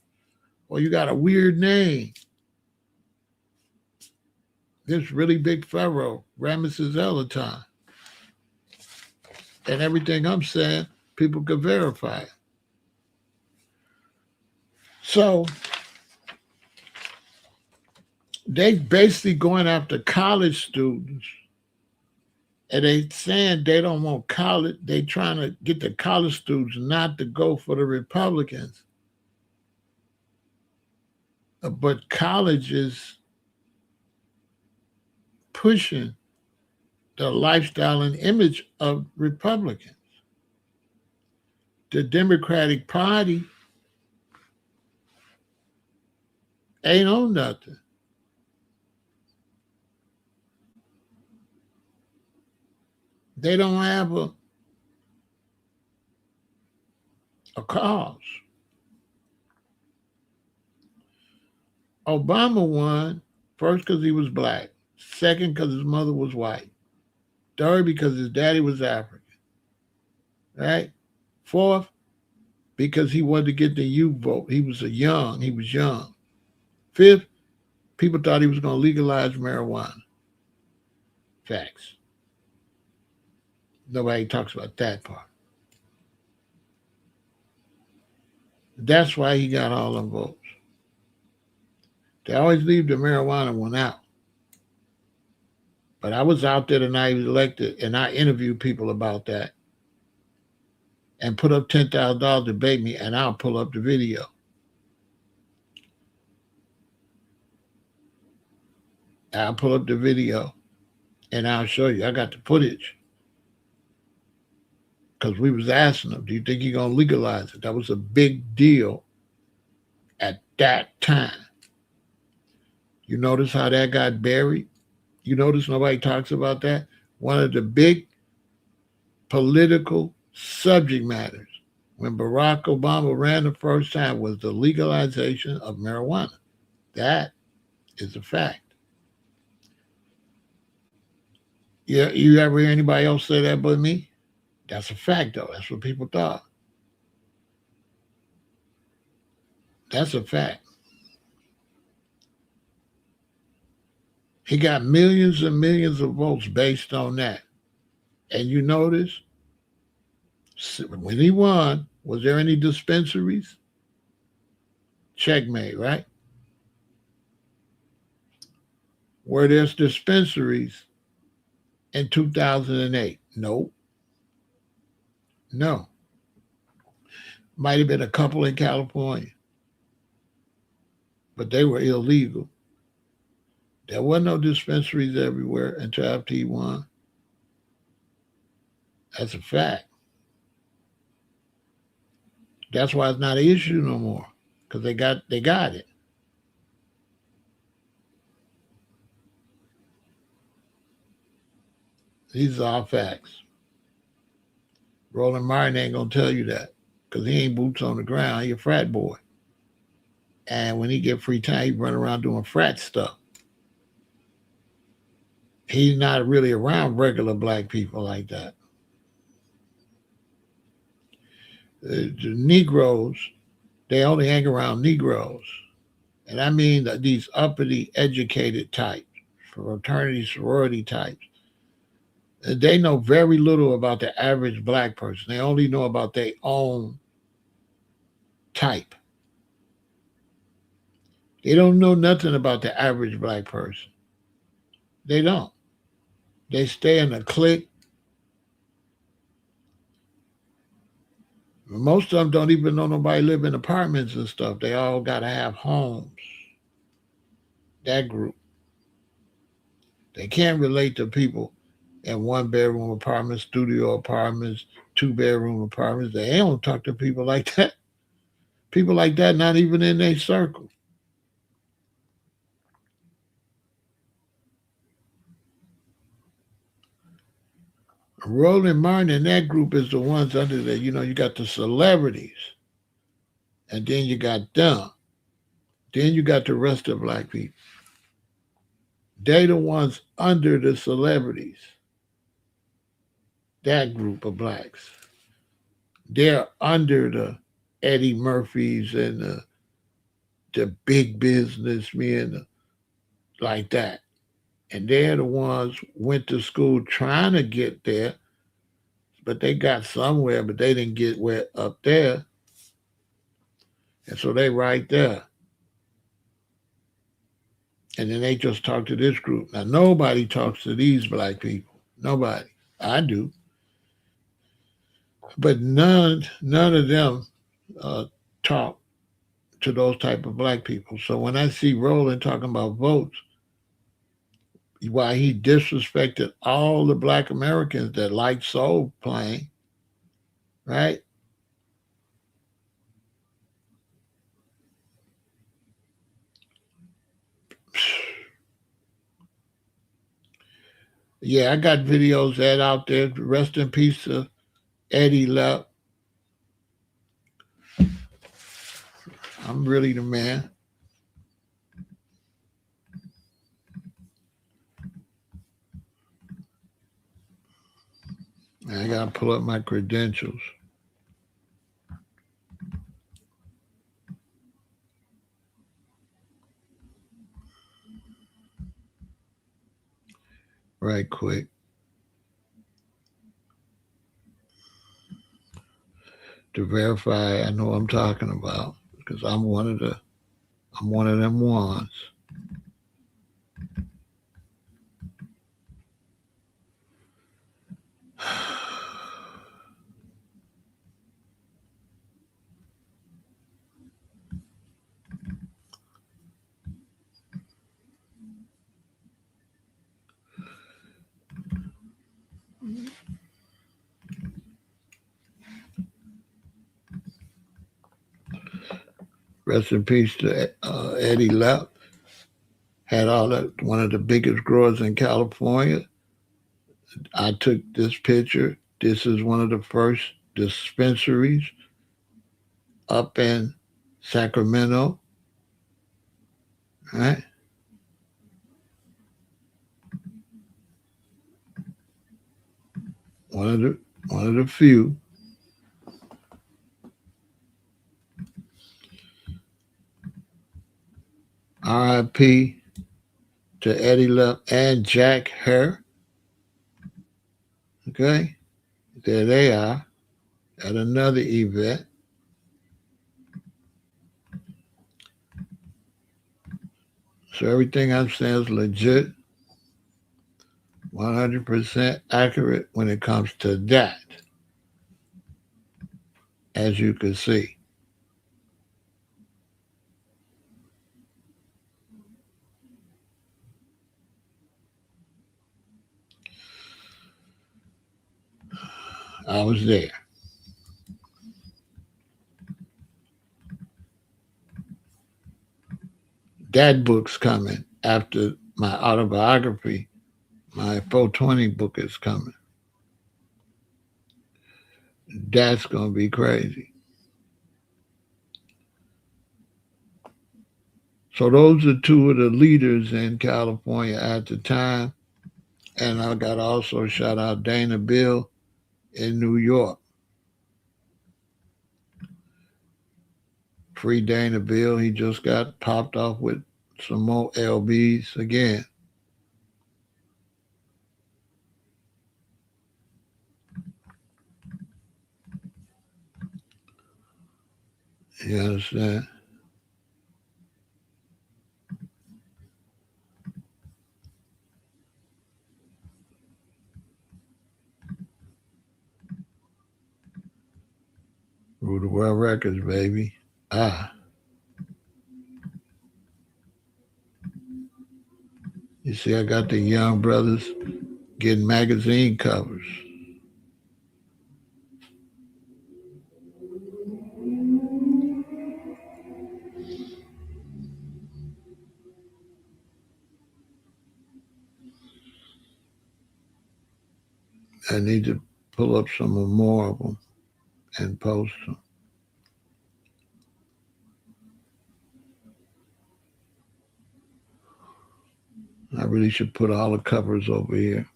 or you got a weird name. This really big Pharaoh, CashApp. And everything I'm saying, people could verify it. So they basically going after college students and they saying they don't want college. They trying to get the college students not to go for the Republicans. But college is pushing the lifestyle and image of Republicans. The Democratic Party ain't on nothing. They don't have a cause. Obama won first because he was black, second because his mother was white, third because his daddy was African, right? Fourth, because he wanted to get the youth vote. He was young. Fifth, people thought he was going to legalize marijuana. Facts. Nobody talks about that part. That's why he got all them votes. They always leave the marijuana one out. But I was out there the night he was elected, and I interviewed people about that and put up $10,000 to debate me, and I'll pull up the video. I'll pull up the video, and I'll show you. I got the footage. Because we was asking him, do you think you're going to legalize it? That was a big deal at that time. You notice how that got buried? You notice nobody talks about that? One of the big political subject matters when Barack Obama ran the first time was the legalization of marijuana. That is a fact. Yeah, you ever hear anybody else say that but me? That's a fact, though. That's what people thought. That's a fact. He got millions and millions of votes based on that. And you notice, when he won, was there any dispensaries? Checkmate, right? Were there dispensaries in 2008? No. No. Might have been a couple in California, but they were illegal. There were no dispensaries everywhere until after he won. That's a fact. That's why it's not an issue no more, because they got it. These are all facts. Roland Martin ain't gonna tell you that, because he ain't boots on the ground. He a frat boy, and when he get free time, he run around doing frat stuff. He's not really around regular black people like that. The Negroes, they only hang around Negroes. And I mean that these uppity, educated types, fraternity, sorority types. They know very little about the average black person. They only know about their own type. They don't know nothing about the average black person. They don't. They stay in a clique. Most of them don't even know nobody live in apartments and stuff. They all got to have homes. That group. They can't relate to people in one bedroom apartments, studio apartments, two-bedroom apartments. They don't talk to people like that. People like that not even in their circle. Roland Martin and that group is the ones under the, you got the celebrities, and then you got them. Then you got the rest of black people. They the ones under the celebrities. That group of blacks. They're under the Eddie Murphys and the big businessmen like that. And they're the ones went to school trying to get there, but they got somewhere, but they didn't get where up there. And so they right there. And then they just talk to this group. Now nobody talks to these black people. Nobody. I do. But none of them talk to those type of black people. So when I see Roland talking about votes, why he disrespected all the black Americans that like soul playing, right? Yeah, I got videos that out there. Rest in peace to Eddie Left. I'm really the man. I gotta pull up my credentials. Right quick to verify I know what I'm talking about because I'm one of them ones. Rest in peace to Eddie Left. Had all that one of the biggest growers in California. I took this picture. This is one of the first dispensaries up in Sacramento, right? One of the one of the few. R.I.P. to Eddie Love and Jack Hare. Okay, there they are at another event. So everything I'm saying is legit, 100% accurate when it comes to that, as you can see. I was there. That book's coming after my autobiography. My 420 book is coming. That's going to be crazy. So those are two of the leaders in California at the time. And I got to also shout out Dana Bill in New York. Free Dana Bill. He just got popped off with some more LBs again. You understand? Rule the world records, baby. Ah, you see, I got the young brothers getting magazine covers. I need to pull up some more of them and post them. I really should put all the covers over here.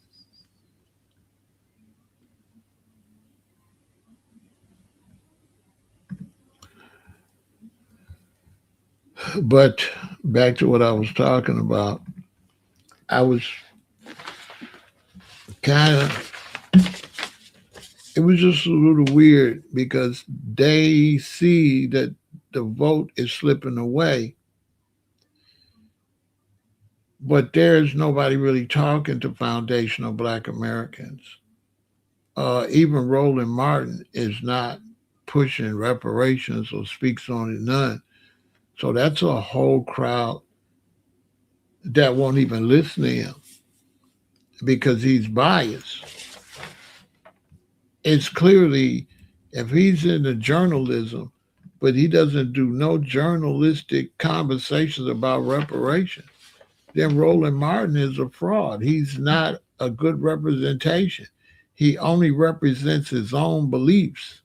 But back to what I was talking about, I was kind of, it was just a little weird because they see that the vote is slipping away, but there's nobody really talking to foundational Black Americans. Even Roland Martin is not pushing reparations or speaks on it none. So that's a whole crowd that won't even listen to him because he's biased. It's clearly, if he's into journalism, but he doesn't do no journalistic conversations about reparations, then Roland Martin is a fraud. He's not a good representation. He only represents his own beliefs.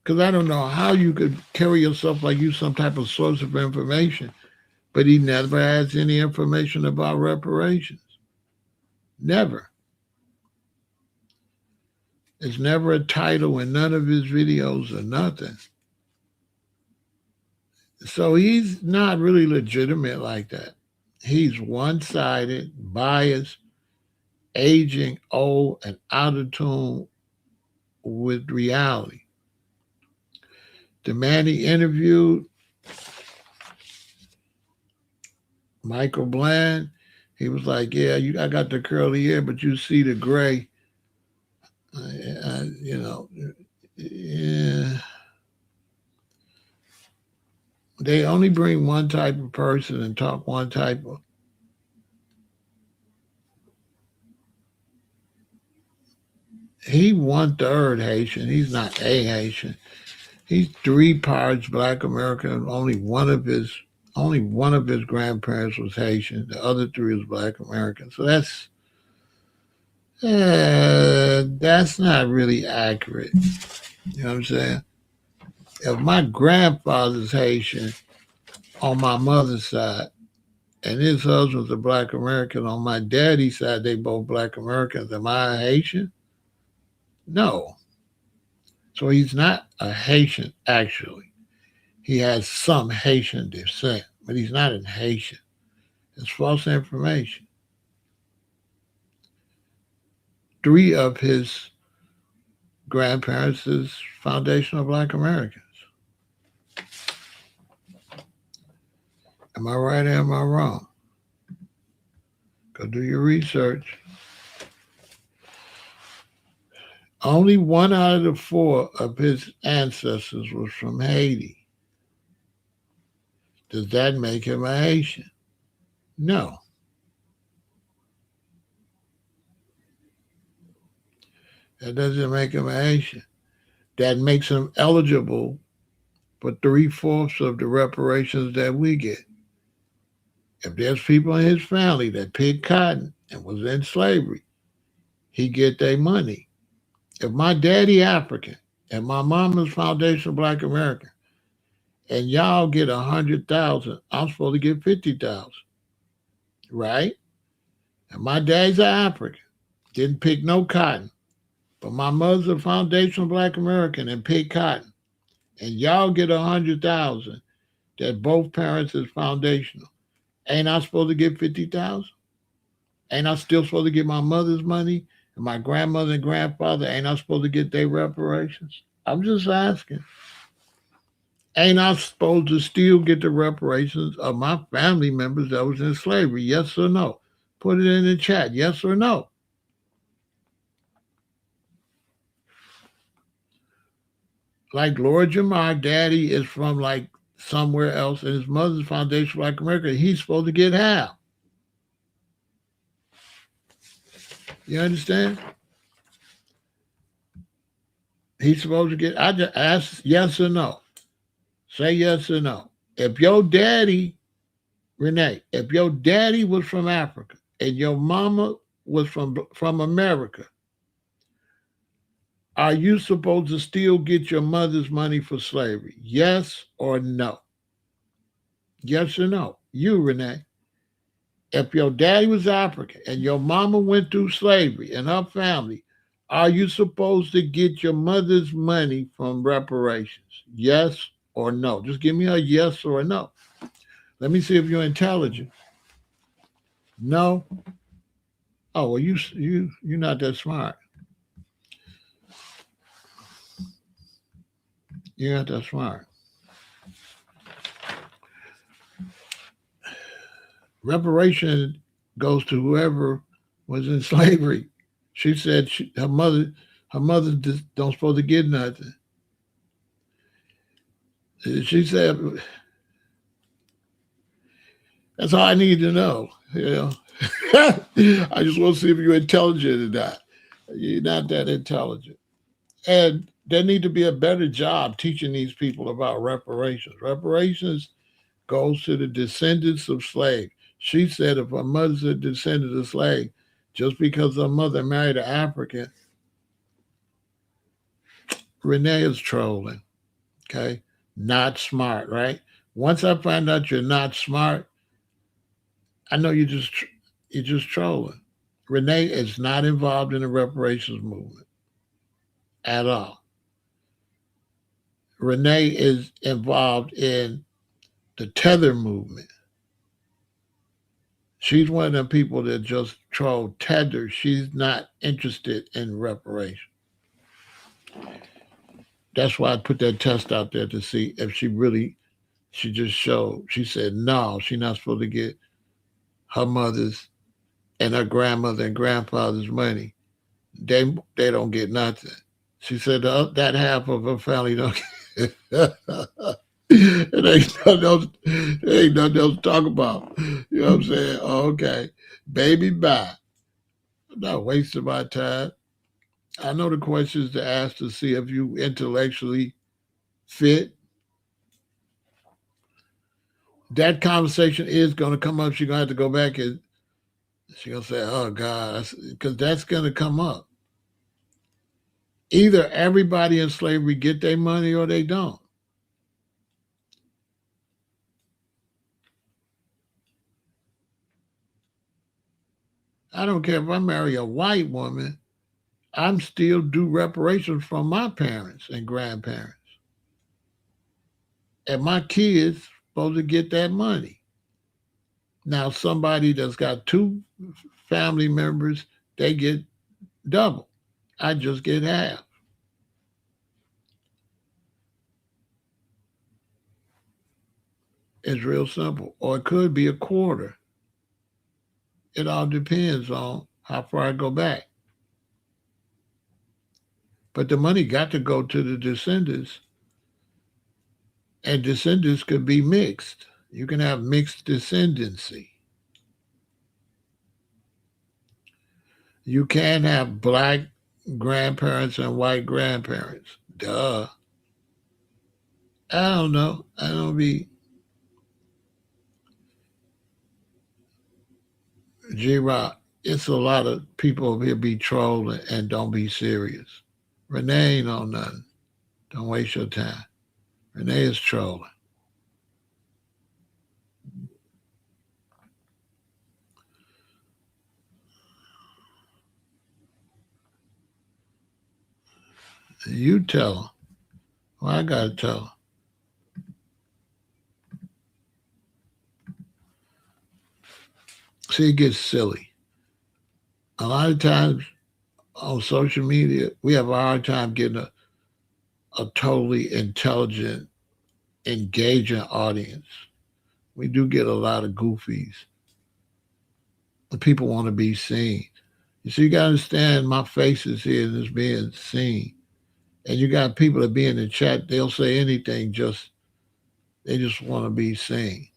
Because I don't know how you could carry yourself like you some type of source of information, but he never has any information about reparations. Never. It's never a title in none of his videos or nothing. So he's not really legitimate like that. He's one sided, biased, aging, old, and out of tune with reality. The man he interviewed, Michael Bland, he was like, "Yeah, I got the curly hair, but you see the gray." You know, yeah. They only bring one type of person and talk one type of. He 1/3 Haitian. He's not a Haitian. He's 3 parts Black American. Only one of his grandparents was Haitian. The other three was Black American. So that's not really accurate. You know what I'm saying? If my grandfather's Haitian on my mother's side, and his husband's a Black American on my daddy's side, they both Black Americans. Am I a Haitian? No. So he's not a Haitian, actually. He has some Haitian descent, but he's not a Haitian. It's false information. 3 of his grandparents is foundational Black Americans. Am I right or am I wrong? Go do your research. Only 1 out of the 4 of his ancestors was from Haiti. Does that make him a Haitian? No. That doesn't make him a Haitian. That makes him eligible for 3/4 of the reparations that we get. If there's people in his family that picked cotton and was in slavery, he get their money. If my daddy African and my mama's foundational Black American, and y'all get 100,000, I'm supposed to get 50,000, right? And my dad's African, didn't pick no cotton, but my mother's a foundational Black American and picked cotton, and y'all get 100,000 that both parents is foundational. Ain't I supposed to get 50,000? Ain't I still supposed to get my mother's money and my grandmother and grandfather? Ain't I supposed to get their reparations? I'm just asking. Ain't I supposed to still get the reparations of my family members that was in slavery? Yes or no? Put it in the chat. Yes or no? Like Lord Jamar, daddy is from like somewhere else, and his mother's Foundation for Black America. He's supposed to get half. You understand? He's supposed to get. I just ask yes or no. Say yes or no. If your daddy, Renee, if your daddy was from Africa and your mama was from America, are you supposed to still get your mother's money for slavery? Yes or no? Yes or no? You, Renee. If your daddy was African and your mama went through slavery and her family, are you supposed to get your mother's money from reparations? Yes or no? Just give me a yes or a no. Let me see if you're intelligent. No. Oh well, you're not that smart. You're not that smart. Reparation goes to whoever was in slavery. She said her mother just don't supposed to get nothing. She said that's all I need to know. You know, I just want to see if you're intelligent or not. You're not that intelligent, and there need to be a better job teaching these people about reparations. Reparations goes to the descendants of slaves. She said if her mother's a descendant of slave, just because her mother married an African, Renee is trolling. Okay, not smart, right? Once I find out you're not smart, I know you're just trolling. Renee is not involved in the reparations movement at all. Renee is involved in the tether movement. She's one of them people that just troll tether. She's not interested in reparations. That's why I put that test out there to see if she just showed. She said no, she's not supposed to get her mother's and her grandmother and grandfather's money. They don't get nothing. She said that half of her family don't get it ain't nothing else to talk about. You know what I'm saying? Oh, okay. Baby bye. I'm not wasting my time. I know the questions to ask to see if you intellectually fit. That conversation is going to come up. She's going to have to go back and she's going to say, oh, God, because that's going to come up. Either everybody in slavery get their money or they don't. I don't care if I marry a white woman, I'm still due reparations from my parents and grandparents. And my kids supposed to get that money. Now somebody that's got two family members, they get double. I just get half. It's real simple. Or it could be a quarter. It all depends on how far I go back. But the money got to go to the descendants, and descendants could be mixed. You can have mixed descendancy. You can have black grandparents and white grandparents. Duh. I don't know. I don't be G Rock. It's a lot of people over here be trolling and don't be serious. Renee ain't on nothing. Don't waste your time. Renee is trolling. You tell her. Well, I gotta tell her. See, it gets silly. A lot of times on social media, we have a hard time getting a totally intelligent engaging audience. We do get a lot of goofies. People want to be seen. You see, you got to understand my face is here and it's being seen. And you got people that be in the chat, they'll say anything, they just want to be seen.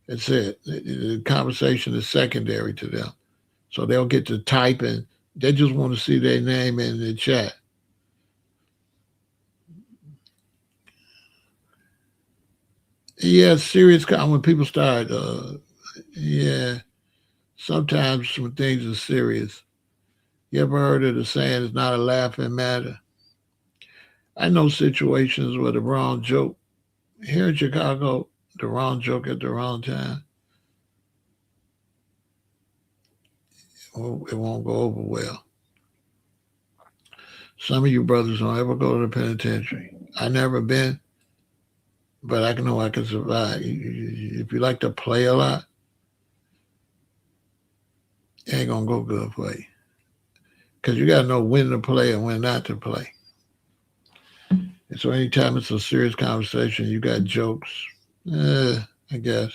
That's it. The conversation is secondary to them. So they'll get to typing. They just want to see their name in the chat. Yeah, serious. When people start, yeah, sometimes when things are serious. You ever heard of the saying, it's not a laughing matter? I know situations where the wrong joke, here in Chicago, the wrong joke at the wrong time, it won't go over well. Some of you brothers don't ever go to the penitentiary. I never been, but I know I can survive. If you like to play a lot, it ain't gonna go good for you. Because you gotta know when to play and when not to play. And so anytime it's a serious conversation, you got jokes, I guess.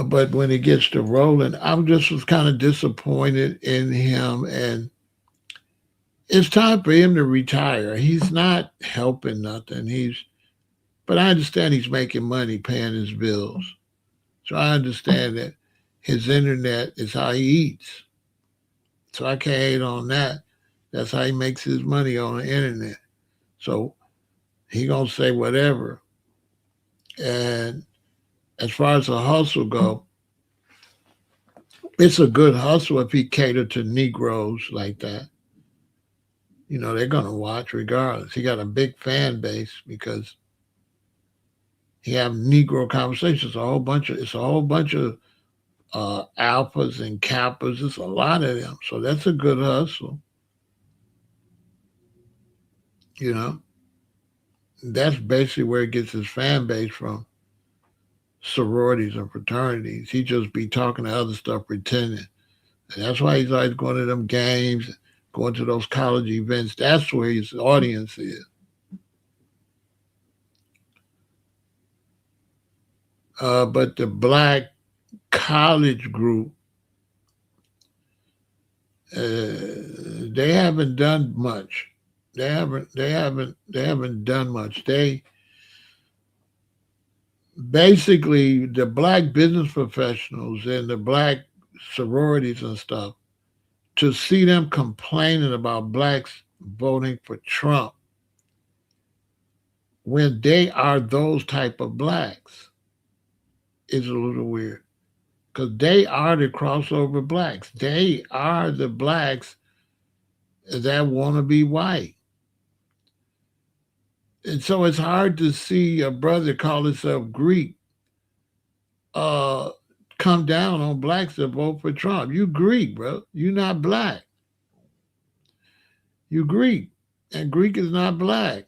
But when it gets to rolling, I'm just was kind of disappointed in him, and it's time for him to retire. He's not helping nothing. But I understand he's making money, paying his bills. So I understand that his internet is how he eats. So I can't hate on that. That's how he makes his money on the internet. So he gonna say whatever. And as far as the hustle go, it's a good hustle if he catered to Negroes like that. They're gonna watch regardless. He got a big fan base because he have Negro conversations. It's a whole bunch of alphas and kappas. It's a lot of them. So that's a good hustle. You know, that's basically where he gets his fan base from. Sororities and fraternities. He just be talking to other stuff, pretending. And that's why he's always going to them games, going to those college events. That's where his audience is. But the black college group, they haven't done much. They haven't done much. They basically, the black business professionals and the black sororities and stuff, to see them complaining about blacks voting for Trump when they are those type of blacks is a little weird, because they are the crossover blacks. They are the blacks that want to be white. And so it's hard to see a brother call himself Greek uh, come down on blacks that vote for Trump. You Greek, bro. You not black. You Greek. And Greek is not black.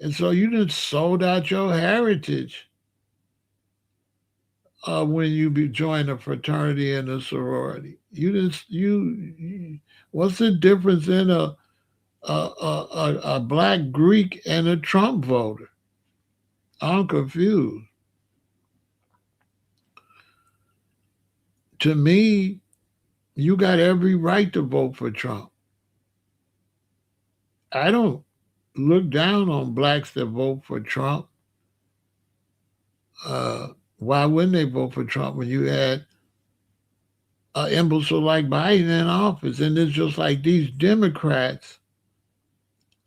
And so you just sold out your heritage when you join a fraternity and a sorority. What's the difference in a black Greek and a Trump voter? I'm confused. To me, you got every right to vote for Trump. I don't look down on blacks that vote for Trump. Uh, why wouldn't they vote for Trump when you had an imbecile like Biden in office? And it's just like these Democrats.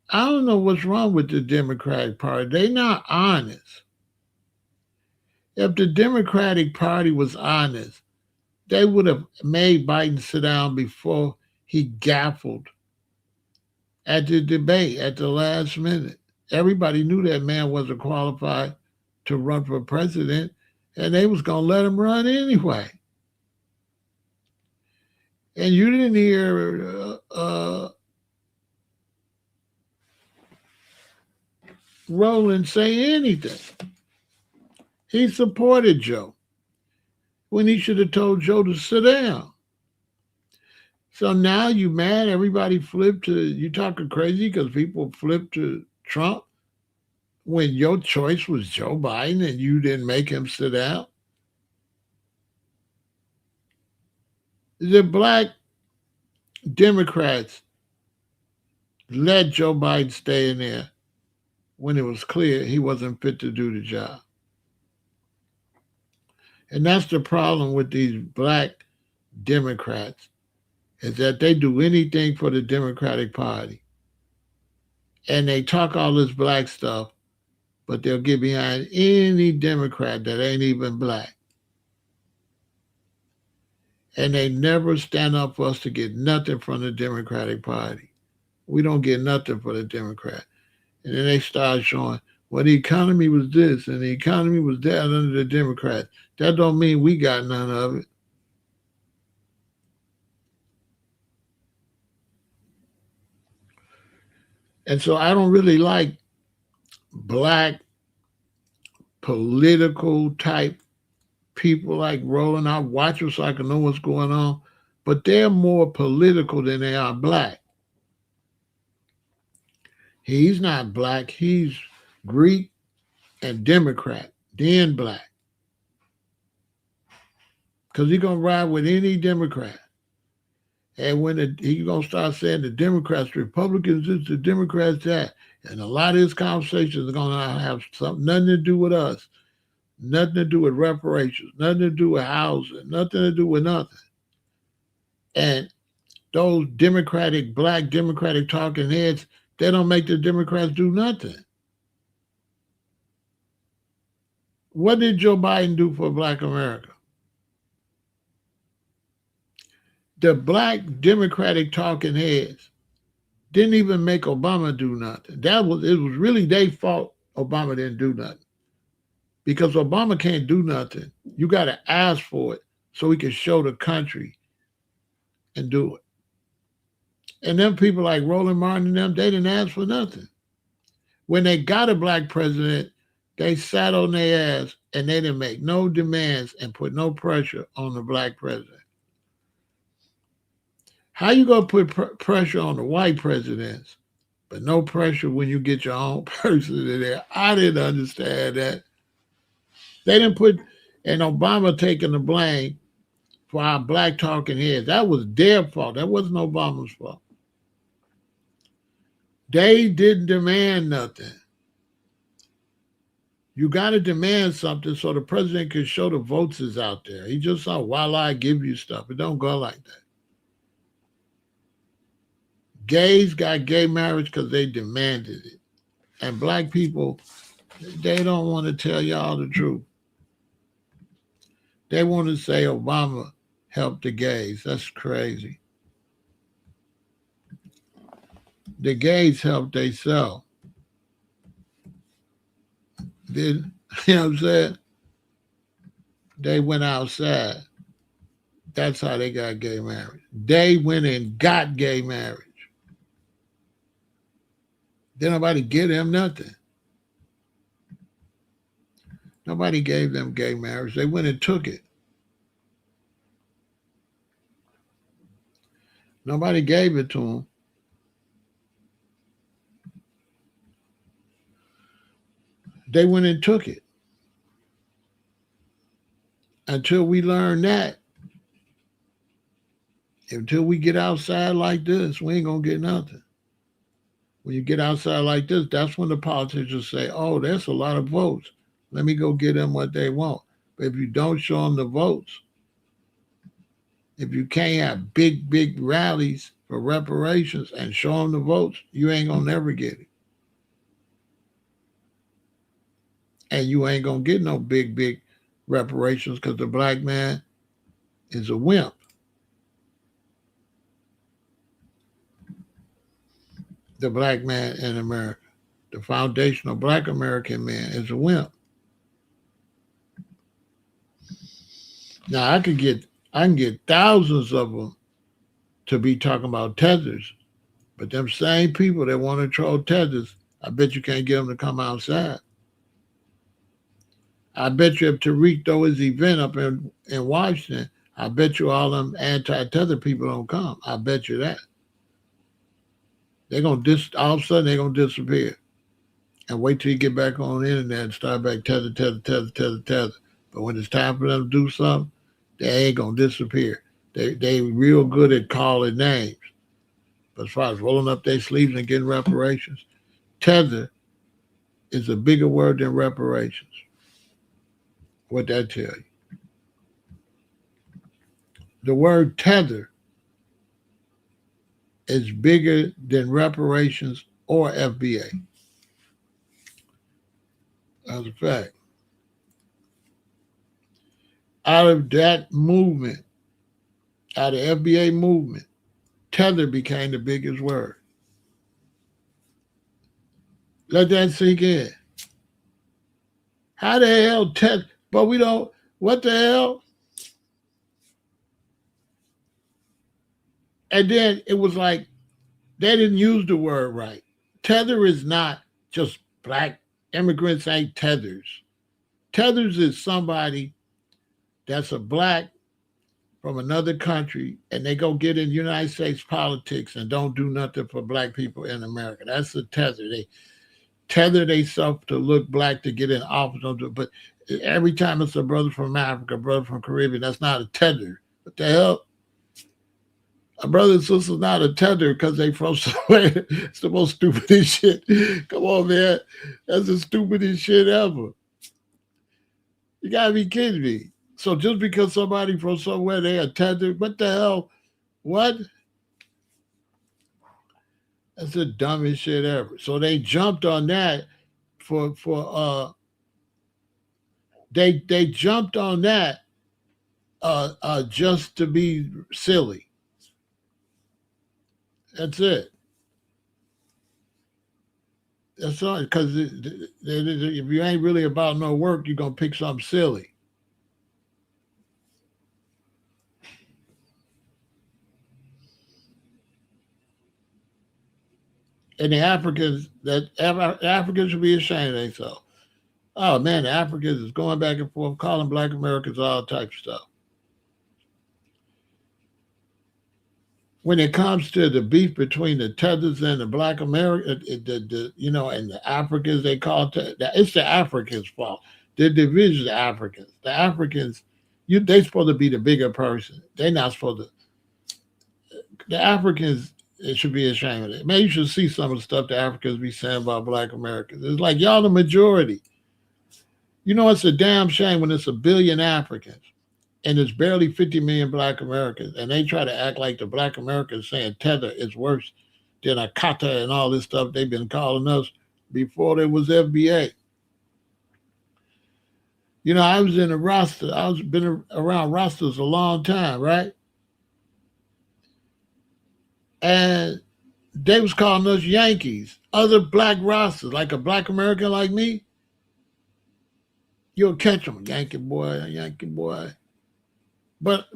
I don't know what's wrong with the Democratic Party. They're not honest. If the Democratic Party was honest, they would have made Biden sit down before he gaffled at the debate at the last minute. Everybody knew that man wasn't qualified to run for president, and they was going to let him run anyway. And you didn't hear Roland say anything. He supported Joe when he should have told Joe to sit down. So now you mad? Everybody flipped to you talking crazy because people flipped to Trump when your choice was Joe Biden and you didn't make him sit out. The black Democrats let Joe Biden stay in there when it was clear he wasn't fit to do the job. And that's the problem with these black Democrats is that they do anything for the Democratic Party. And they talk all this black stuff, but they'll get behind any Democrat that ain't even black. And they never stand up for us to get nothing from the Democratic Party. We don't get nothing for the Democrat. And then they start showing, well, the economy was this and the economy was that under the Democrats. That don't mean we got none of it. And so I don't really like black political type people like Roland. I watch them so I can know what's going on. But they're more political than they are black. He's not black. He's Greek and Democrat, then black. Because he's going to ride with any Democrat. And when he's going to start saying the Democrats, Republicans, this, the Democrats, that. And a lot of his conversations are going to have nothing to do with us, nothing to do with reparations, nothing to do with housing, nothing to do with nothing. And those black Democratic talking heads, they don't make the Democrats do nothing. What did Joe Biden do for black America? The black Democratic talking heads didn't even make Obama do nothing. It was really their fault Obama didn't do nothing. Because Obama can't do nothing. You got to ask for it so he can show the country and do it. And them people like Roland Martin and them, they didn't ask for nothing. When they got a black president, they sat on their ass and they didn't make no demands and put no pressure on the black president. How you going to put pressure on the white presidents, but no pressure when you get your own person in there? I didn't understand that. They didn't put, and Obama taking the blame for our black talking heads. That was their fault. That wasn't Obama's fault. They didn't demand nothing. You got to demand something so the president can show the votes is out there. He just saw, while I give you stuff. It don't go like that. Gays got gay marriage because they demanded it. And black people, they don't want to tell y'all the truth. They want to say Obama helped the gays. That's crazy. The gays helped themselves. You know what I'm saying? They went outside. That's how they got gay marriage. They went and got gay marriage. Did nobody give them nothing. Nobody gave them gay marriage. They went and took it. Nobody gave it to them. They went and took it. Until we learn that, until we get outside like this, we ain't going to get nothing. When you get outside like this, that's when the politicians say, oh, that's a lot of votes. Let me go get them what they want. But if you don't show them the votes, if you can't have big, big rallies for reparations and show them the votes, you ain't going to never get it. And you ain't going to get no big, big reparations because the black man is a wimp. The black man in America, the foundational black American man, is a wimp. Now I can get thousands of them to be talking about tethers, but them same people that want to troll tethers, I bet you can't get them to come outside. I bet you if Tariq throw his event up in Washington, I bet you all them anti-tether people don't come. I bet you that. They're gonna all of a sudden they're gonna disappear. And wait till you get back on the internet and start back tether, tether, tether, tether, tether. But when it's time for them to do something, they ain't gonna disappear. They real good at calling names. But as far as rolling up their sleeves and getting reparations, tether is a bigger word than reparations. What that tell you? The word tether is bigger than reparations or FBA. As a fact. Out of that movement, out of FBA movement, tether became the biggest word. Let that sink in. How the hell tether? But we don't, what the hell? And then it was like, they didn't use the word right. Tether is not just black immigrants ain't tethers. Tethers is somebody that's a black from another country and they go get in United States politics and don't do nothing for black people in America. That's a tether. They tether themselves to look black to get in office. But every time it's a brother from Africa, brother from Caribbean, that's not a tether. What the hell? A brother and sister's not a tether because they from somewhere. It's the most stupidest shit. Come on, man. That's the stupidest shit ever. You gotta be kidding me. So just because somebody from somewhere they a tether, what the hell? What? That's the dumbest shit ever. So they jumped on that for they jumped on that just to be silly. That's it. That's all. Because if you ain't really about no work, you're gonna pick something silly. And the Africans should be ashamed of themselves. Oh man, the Africans is going back and forth, calling Black Americans all types of stuff. When it comes to the beef between the tethers and the Black Americans, and the Africans, they call it's the Africans' fault. The division of the Africans. The Africans, they supposed to be the bigger person. They're not supposed to. The Africans, it should be ashamed of it. Man, you should see some of the stuff the Africans be saying about Black Americans. It's like y'all the majority. It's a damn shame when it's a billion Africans and it's barely 50 million Black Americans, and they try to act like the Black Americans saying tether is worse than a kata and all this stuff they've been calling us before there was FBA. I was in a roster. I was been around rosters a long time, right? And they was calling us Yankees. Other black rosters, like a Black American like me, you'll catch them, Yankee boy, Yankee boy. But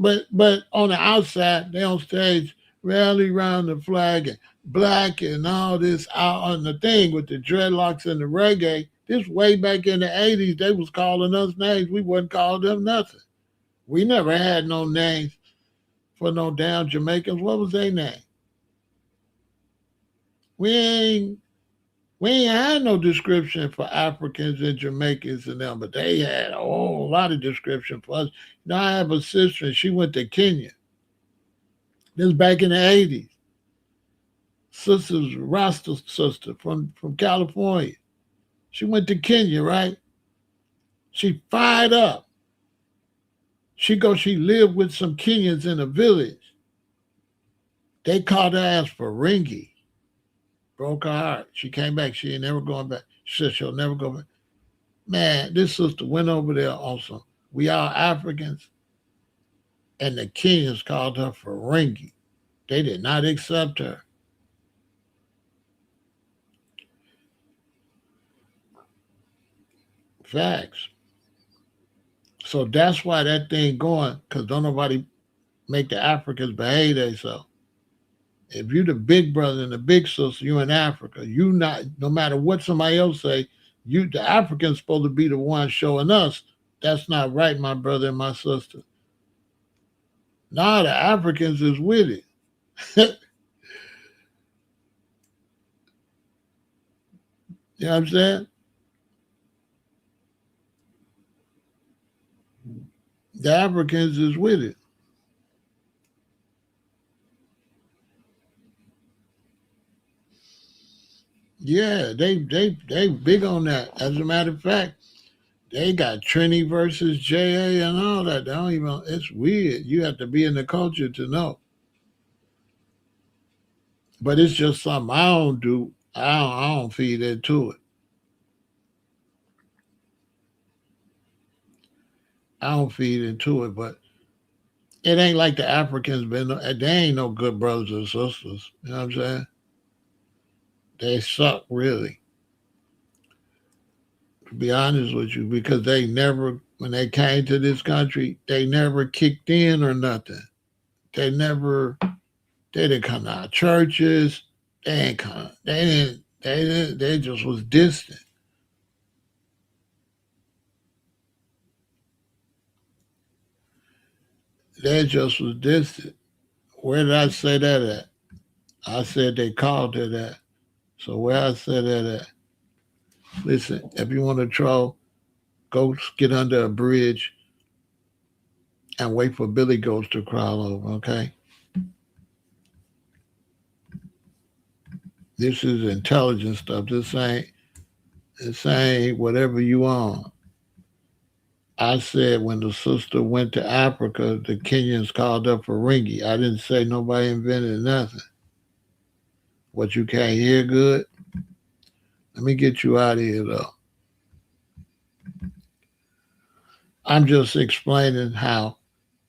on the outside, they on stage rally around the flag and black and all this out on the thing with the dreadlocks and the reggae. This way back in the 80s, they was calling us names. We wasn't calling them nothing. We never had no names for no damn Jamaicans. What was their name? We ain't had no description for Africans and Jamaicans and them, but they had a whole lot of description for us. I have a sister and she went to Kenya. This was back in the 80s. Sister's Rasta sister from California. She went to Kenya, right? She fired up. She lived with some Kenyans in a village. They called her ass Ferengi. Broke her heart. She came back. She ain't never going back. She said she'll never go back. Man, this sister went over there also. We are Africans. And the Kenyans called her Ferengi. They did not accept her. Facts. So that's why that thing going, because don't nobody make the Africans behave themselves. If you the big brother and the big sister, you in Africa. You not, no matter what somebody else say, the African's supposed to be the one showing us that's not right, my brother and my sister. Now the Africans is with it. You know what I'm saying? The Africans is with it. Yeah, they big on that. As a matter of fact, they got Trini versus JA and all that. They don't even. It's weird. You have to be in the culture to know. But it's just something I don't do. I don't feed into it. I don't feed into it. But it ain't like the Africans been. They ain't no good brothers and sisters. You know what I'm saying? They suck really. To be honest with you, because they never, when they came to this country, they never kicked in or nothing. They never, they didn't come out of churches. They ain't come. They didn't. They didn't. They just was distant. They just was distant. Where did I say that at? I said they called it that. So where I said that at? Listen, if you want to troll, go get under a bridge and wait for Billy Ghost to crawl over. Okay, this is intelligent stuff. This ain't whatever you on. I said when the sister went to Africa, the Kenyans called her Ferengi. I didn't say nobody invented nothing. What, you can't hear good? Let me get you out of here though. I'm just explaining how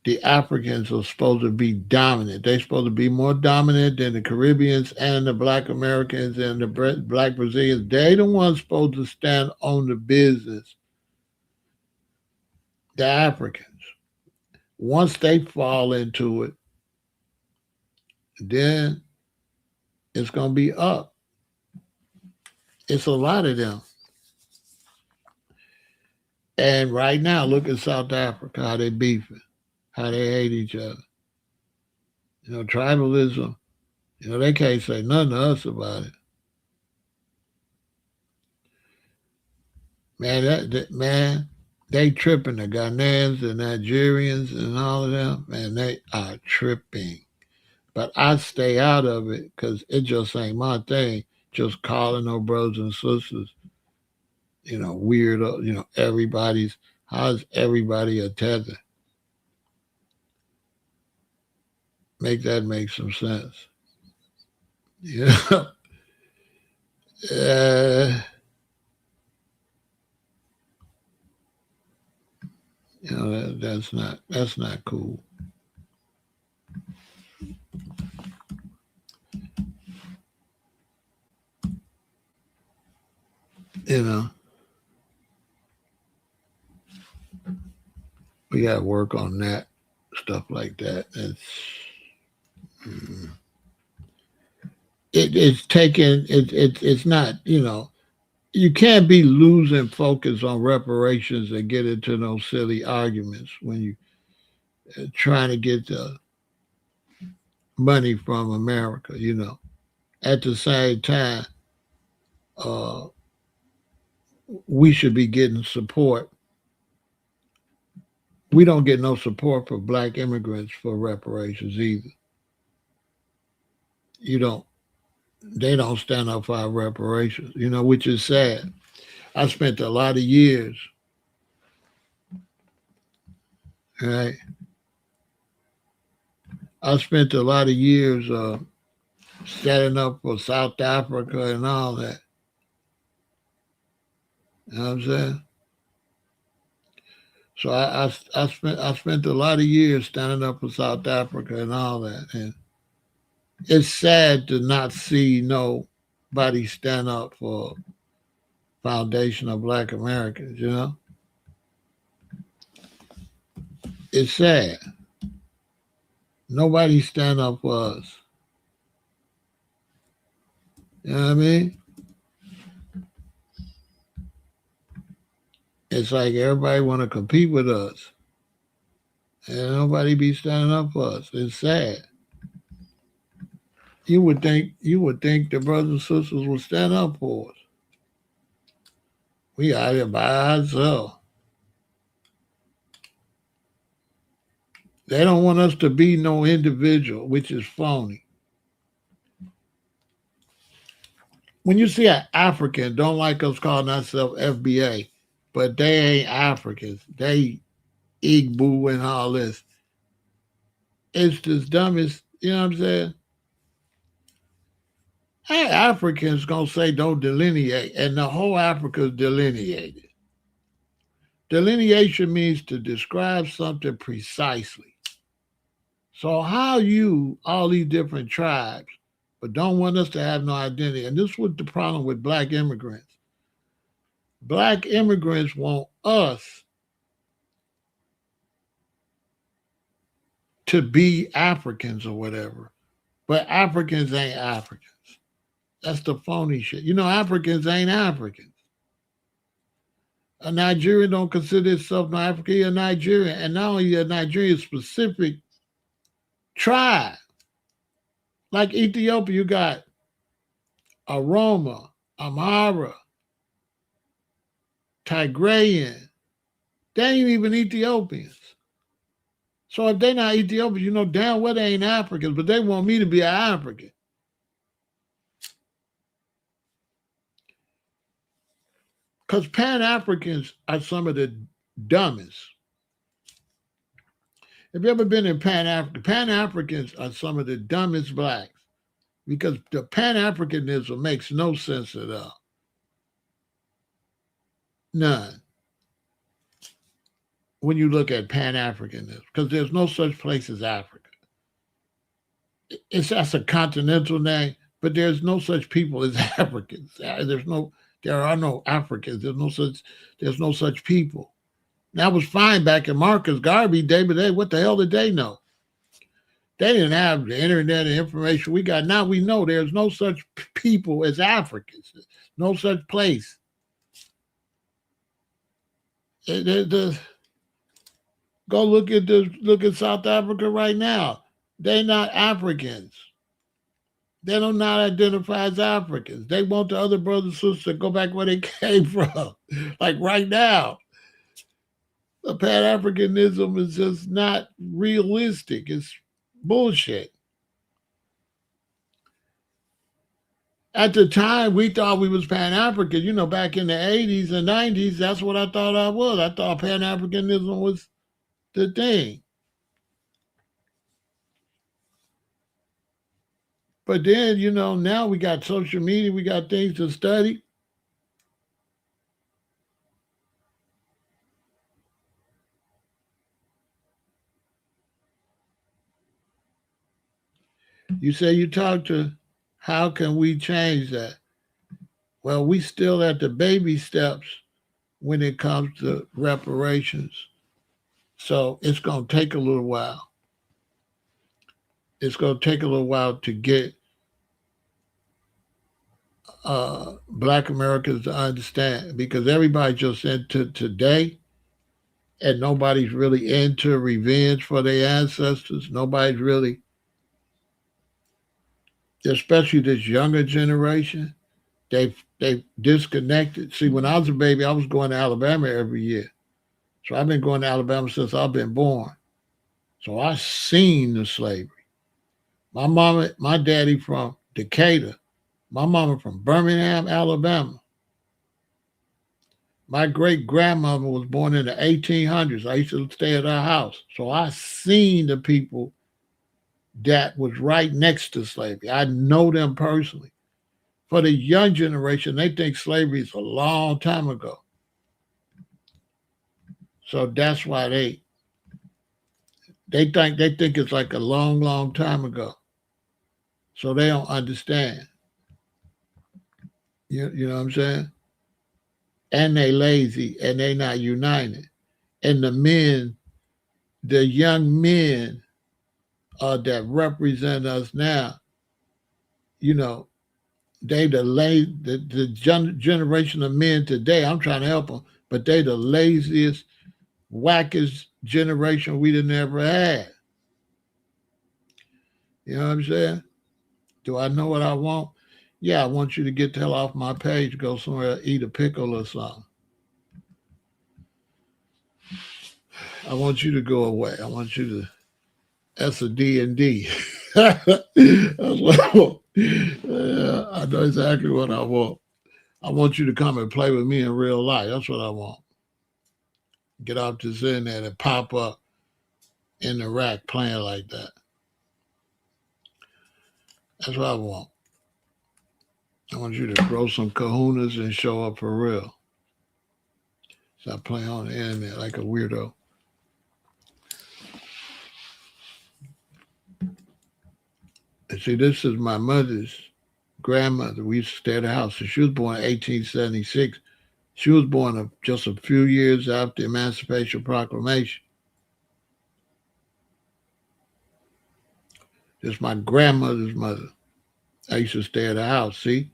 the Africans are supposed to be dominant. They're supposed to be more dominant than the Caribbeans and the Black Americans and the Black Brazilians. They the ones supposed to stand on the business. The Africans. Once they fall into it, then it's gonna be up. It's a lot of them. And right now, look at South Africa, how they beefing, how they hate each other. Tribalism. They can't say nothing to us about it. Man, man, they tripping. The Ghanaians, the Nigerians, and all of them, man, they are tripping. But I stay out of it because it just ain't my thing. Just calling no brothers and sisters, weirdo. Everybody's. How's everybody a tether? Make that make some sense. Yeah, uh, that's not cool. You know, we got to work on that stuff like that. Mm, it's taking it's not you can't be losing focus on reparations and get into those silly arguments when you trying to get the money from America. At the same time, uh, we should be getting support. We don't get no support for black immigrants for reparations either. You don't. They don't stand up for our reparations. Which is sad. I spent a lot of years, right? I spent a lot of years standing up for South Africa and all that. You know what I'm saying? So I spent a lot of years standing up for South Africa and all that, and it's sad to not see nobody stand up for foundation of Black Americans. It's sad. Nobody stand up for us. You know what I mean? It's like everybody want to compete with us. And nobody be standing up for us. It's sad. You would think the brothers and sisters would stand up for us. We out here by ourselves. They don't want us to be no individual, which is phony. When you see an African, don't like us calling ourselves FBA, but they ain't Africans. They Igbo and all this. It's the dumbest, you know what I'm saying? Hey, Africans gonna say don't delineate, and the whole Africa's delineated. Delineation means to describe something precisely. So how you, all these different tribes, but don't want us to have no identity. And this was the problem with black immigrants. Black immigrants want us to be Africans or whatever, but Africans ain't Africans. That's the phony shit. You know, Africans ain't Africans. A Nigerian don't consider himself no African, he a Nigerian. And not only a Nigerian specific tribe. Like Ethiopia, you got Aroma, Amhara, Tigrayan. They ain't even Ethiopians. So if they not Ethiopians, you know damn well they ain't Africans, but they want me to be an African. Because Pan-Africans are some of the dumbest. Have you ever been in Pan-Africa? Pan-Africans are some of the dumbest blacks because the Pan-Africanism makes no sense at all. None. When you look at Pan-Africanism, because there's no such place as Africa. That's a continental name, but there's no such people as Africans. There are no Africans. There's no such people. That was fine back in Marcus Garvey day, but what the hell did they know? They didn't have the internet and information we got. Now we know there's no such people as Africans. No such place. Go look at South Africa right now. They're not Africans. They do not identify as Africans. They want the other brothers and sisters to go back where they came from. Like right now. The Pan-Africanism is just not realistic. It's bullshit. At the time, we thought we was Pan-African. You know, back in the 80s and 90s, that's what I thought I was. I thought Pan-Africanism was the thing. But then, you know, now we got social media, we got things to study. You say you talk to, how can we change that? Well, we still at the baby steps when it comes to reparations. So it's going to take a little while. It's going to take a little while to get Black Americans to understand, because everybody's just into today and nobody's really into revenge for their ancestors. Nobody's really, especially this younger generation, they've disconnected. See, when I was a baby, I was going to Alabama every year. So I've been going to Alabama since I've been born. So I seen the slavery. My daddy from Decatur. My mama from Birmingham, Alabama. My great grandmother was born in the 1800s. I used to stay at her house. So I seen the people that was right next to slavery. I know them personally. For the young generation, they think slavery is a long time ago. So that's why they think it's like a long, long time ago. So they don't understand. You know what I'm saying? And they lazy and they not united. And the young men that represent us now, you know, they the generation of men today. I'm trying to help them, but they the laziest, wackest generation we'd have never had. You know what I'm saying? Do I know what I want? Yeah, I want you to get the hell off my page, go somewhere, eat a pickle or something. I want you to go away. I want you to. That's a D and D. That's what I want. I know exactly what I want. I want you to come and play with me in real life. That's what I want. Get off this internet and pop up in the rack playing like that. That's what I want. I want you to grow some kahunas and show up for real. Stop playing on the internet like a weirdo. And see, this is my mother's grandmother. We used to stay at her house. So she was born in 1876. She was born just a few years after the Emancipation Proclamation. This is my grandmother's mother. I used to stay at her house. See,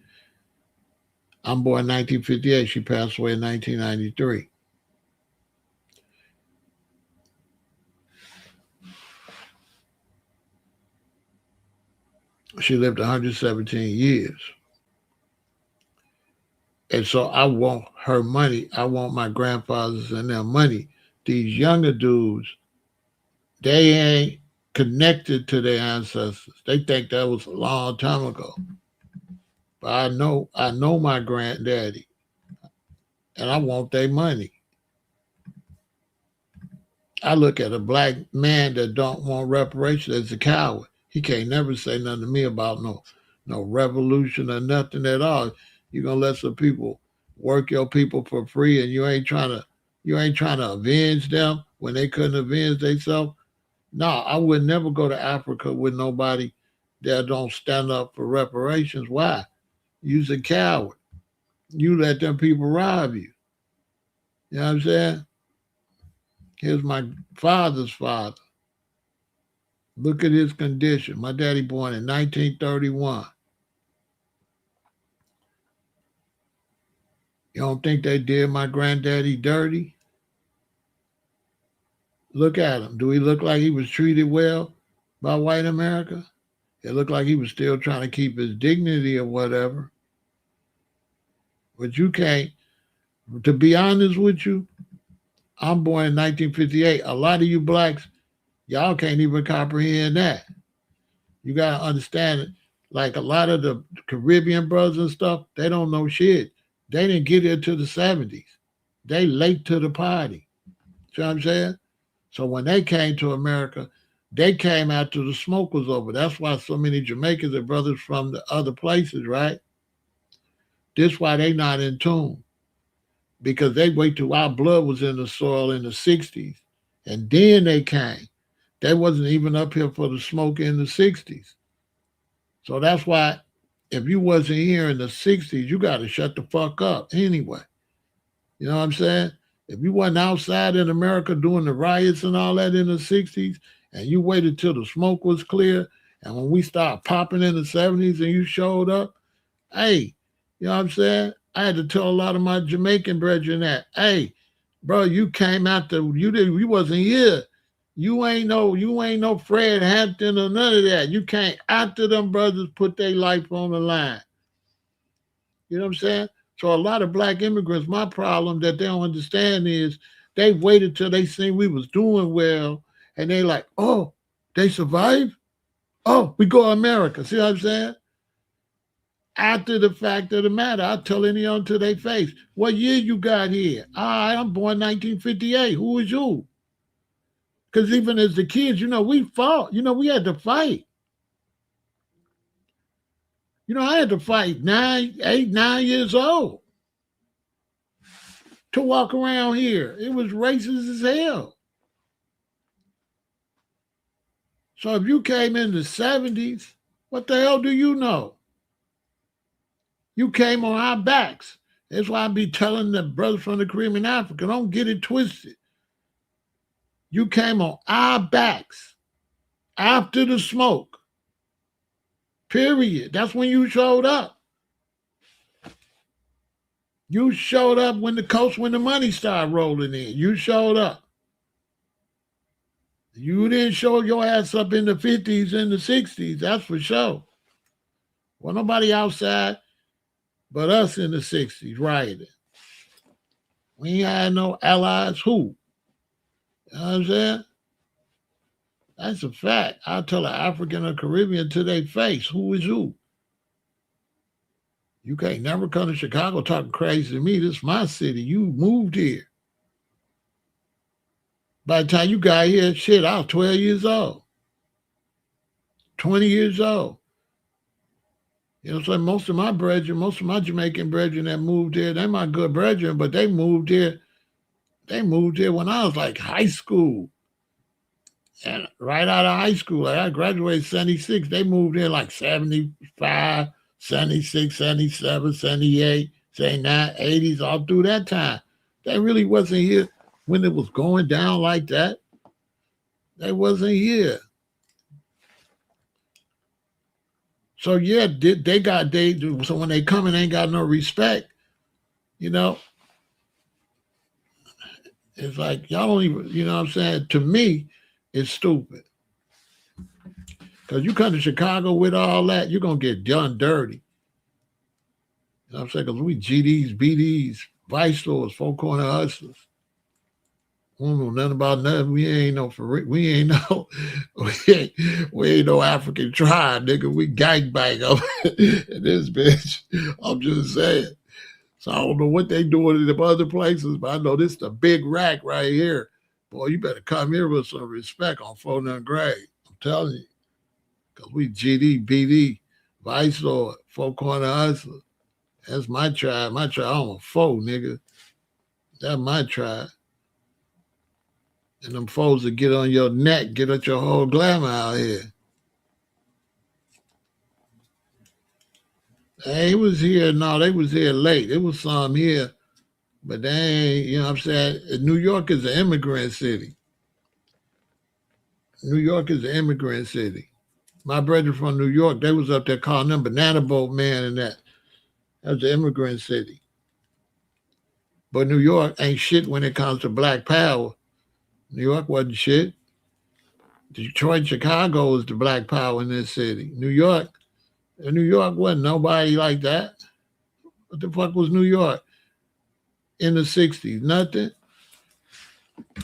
I'm born in 1958. She passed away in 1993. She lived 117 years. And so I want her money. I want my grandfathers and their money. These younger dudes, they ain't connected to their ancestors. They think that was a long time ago. But I know my granddaddy, and I want their money. I look at a black man that don't want reparations as a coward. He can't never say nothing to me about no revolution or nothing at all. You're gonna let some people work your people for free, and you ain't trying to avenge them when they couldn't avenge themselves. No, I would never go to Africa with nobody that don't stand up for reparations. Why? You's a coward. You let them people rob you. You know what I'm saying? Here's my father's father. Look at his condition. My daddy born in 1931. You don't think they did my granddaddy dirty? Look at him. Do he look like he was treated well by white America? It looked like he was still trying to keep his dignity or whatever. But you can't, to be honest with you, I'm born in 1958. A lot of you blacks, y'all can't even comprehend that. You got to understand it. Like a lot of the Caribbean brothers and stuff, they don't know shit. They didn't get here till the 70s. They late to the party. See what I'm saying? So when they came to America, they came after the smoke was over. That's why so many Jamaicans and brothers from the other places, right? This why they not in tune. Because they wait till our blood was in the soil in the 60s. And then they came. They wasn't even up here for the smoke in the 60s. So that's why if you wasn't here in the 60s, you got to shut the fuck up anyway. You know what I'm saying? If you wasn't outside in America doing the riots and all that in the 60s, and you waited till the smoke was clear, and when we started popping in the 70s and you showed up, hey, you know what I'm saying? I had to tell a lot of my Jamaican brethren that, hey, bro, you came after you wasn't here. You ain't no Fred Hampton or none of that. You came after them brothers put their life on the line. You know what I'm saying? So a lot of black immigrants, my problem that they don't understand is they waited till they seen we was doing well, and they like, oh, they survived? Oh, we go to America. See what I'm saying? After the fact of the matter, I'll tell anyone to their face, what year you got here? I'm born 1958. Who is you? Because even as the kids, we fought. We had to fight. I had to fight 9 years old to walk around here. It was racist as hell. So if you came in the 70s, what the hell do you know? You came on our backs. That's why I be telling the brothers from the Caribbean Africa, don't get it twisted. You came on our backs after the smoke. Period. That's when you showed up. You showed up when the money started rolling in. You showed up. You didn't show your ass up in the 50s and the 60s, that's for sure. Well, nobody outside but us in the 60s rioting. We ain't had no allies. Who? You know what I'm saying? That's a fact. I'll tell an African or Caribbean to their face, who is who? You can't never come to Chicago talking crazy to me. This is my city. You moved here. By the time you got here, shit, I was 12 years old, 20 years old. You know, so most of my brethren, most of my Jamaican brethren that moved here, they my good brethren, but they moved here. They moved here when I was like high school. And right out of high school, like I graduated 76, they moved here like 75, 76, 77, 78, 79, 80s, all through that time. They really wasn't here when it was going down like that. They wasn't here. So yeah, they got so when they come and ain't got no respect, you know, it's like y'all don't even, you know what I'm saying? To me, it's stupid. Because you come to Chicago with all that, you're going to get done dirty. You know what I'm saying? Because we GDs, BDs, vice lords, four corner hustlers. We don't know nothing about nothing. We ain't no we ain't no we ain't no African tribe, nigga. We gangbang up in this bitch. I'm just saying. So I don't know what they doing in them other places, but I know this is the big rack right here. Boy, you better come here with some respect on 49 grade. I'm telling you. Because we GD, BD, Vice Lord, Four Corner Hustler. That's my tribe. My tribe, I'm a foe, nigga. That's my tribe. And them foes that get on your neck, get at your whole glamour out here. They was here, no, they was here late. It was some here, but they ain't, you know what I'm saying? New York is an immigrant city. New York is an immigrant city. My brother from New York, they was up there calling them Banana Boat Man and that. That's an immigrant city. But New York ain't shit when it comes to black power. New York wasn't shit. Detroit, Chicago was the black power in this city. New York wasn't nobody like that. What the fuck was New York in the 60s? Nothing.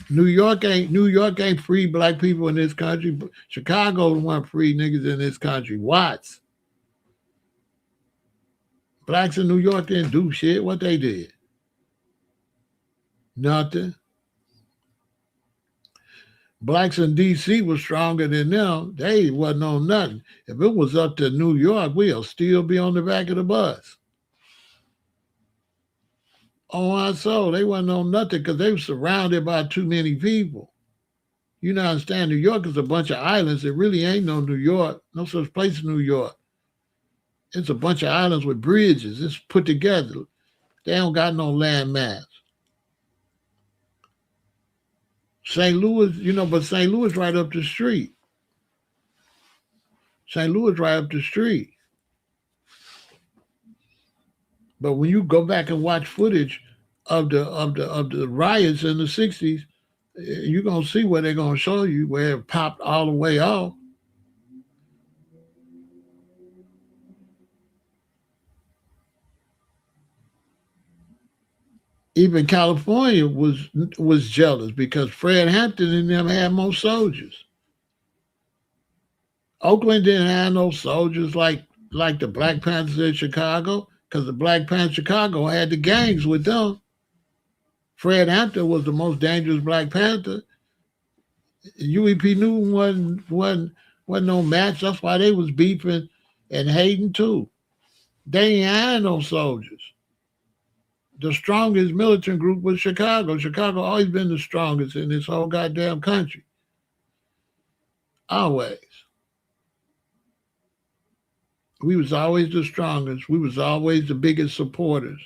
New York ain't free black people in this country. Chicago want free niggas in this country. Watts. Blacks in New York didn't do shit. What they did? Nothing. Blacks in D.C. was stronger than them. They wasn't on nothing. If it was up to New York, we'll still be on the back of the bus. On our soul, they wasn't on nothing because they were surrounded by too many people. You don't understand, New York is a bunch of islands. It really ain't no New York, no such place in New York. It's a bunch of islands with bridges. It's put together. They don't got no land mass. St. Louis, but St. Louis right up the street. St. Louis right up the street. But when you go back and watch footage of the riots in the 60s, you're gonna see where they're gonna show you where it popped all the way off. Even California was jealous because Fred Hampton and them had more soldiers. Oakland didn't have no soldiers like the Black Panthers in Chicago because the Black Panthers Chicago had the gangs with them. Fred Hampton was the most dangerous Black Panther. UEP Newton wasn't no match. That's why they was beefing and hating too. They ain't had no soldiers. The strongest militant group was Chicago. Chicago always been the strongest in this whole goddamn country. Always. We was always the strongest. We was always the biggest supporters.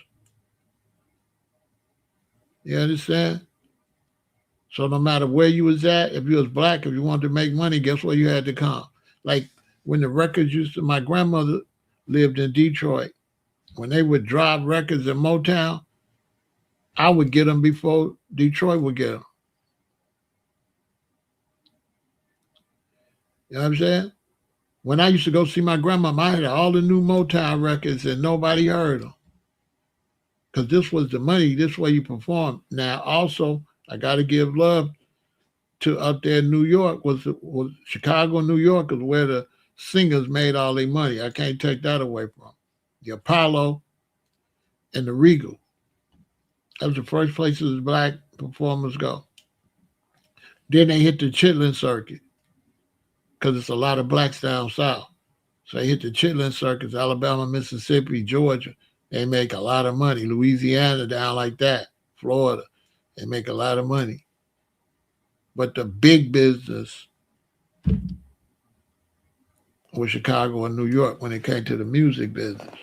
You understand? So no matter where you was at, if you was black, if you wanted to make money, guess where you had to come? Like when the records my grandmother lived in Detroit. When they would drop records in Motown, I would get them before Detroit would get them. You know what I'm saying? When I used to go see my grandma, I had all the new Motown records and nobody heard them. Because this was the money, this way you perform. Now, also, I got to give love to up there in New York, was Chicago, New York is where the singers made all their money. I can't take that away from them. The Apollo and the Regal. That was the first places black performers go. Then they hit the Chitlin circuit because it's a lot of blacks down south. So they hit the Chitlin circuits, Alabama, Mississippi, Georgia. They make a lot of money. Louisiana down like that, Florida, they make a lot of money. But the big business was Chicago and New York when it came to the music business.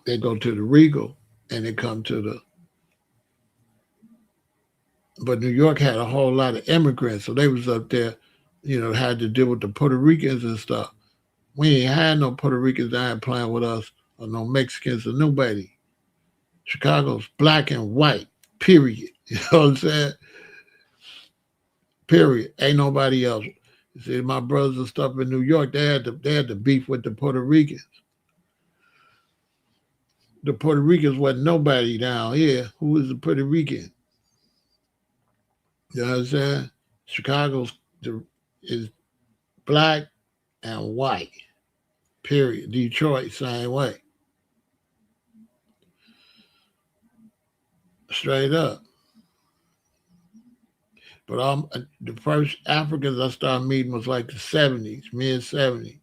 They go to the Regal and they come to the. But New York had a whole lot of immigrants, so they was up there, had to deal with the Puerto Ricans and stuff. We ain't had no Puerto Ricans down playing with us or no Mexicans or nobody. Chicago's black and white, period. You know what I'm saying? Period. Ain't nobody else. You see, my brothers and stuff in New York, they had the beef with the Puerto Ricans. The Puerto Ricans wasn't nobody down here. Who was the Puerto Rican? You know what I'm saying? Chicago's is black and white. Period. Detroit, same way. Straight up. But the first Africans I started meeting was like the 70s, mid 70s.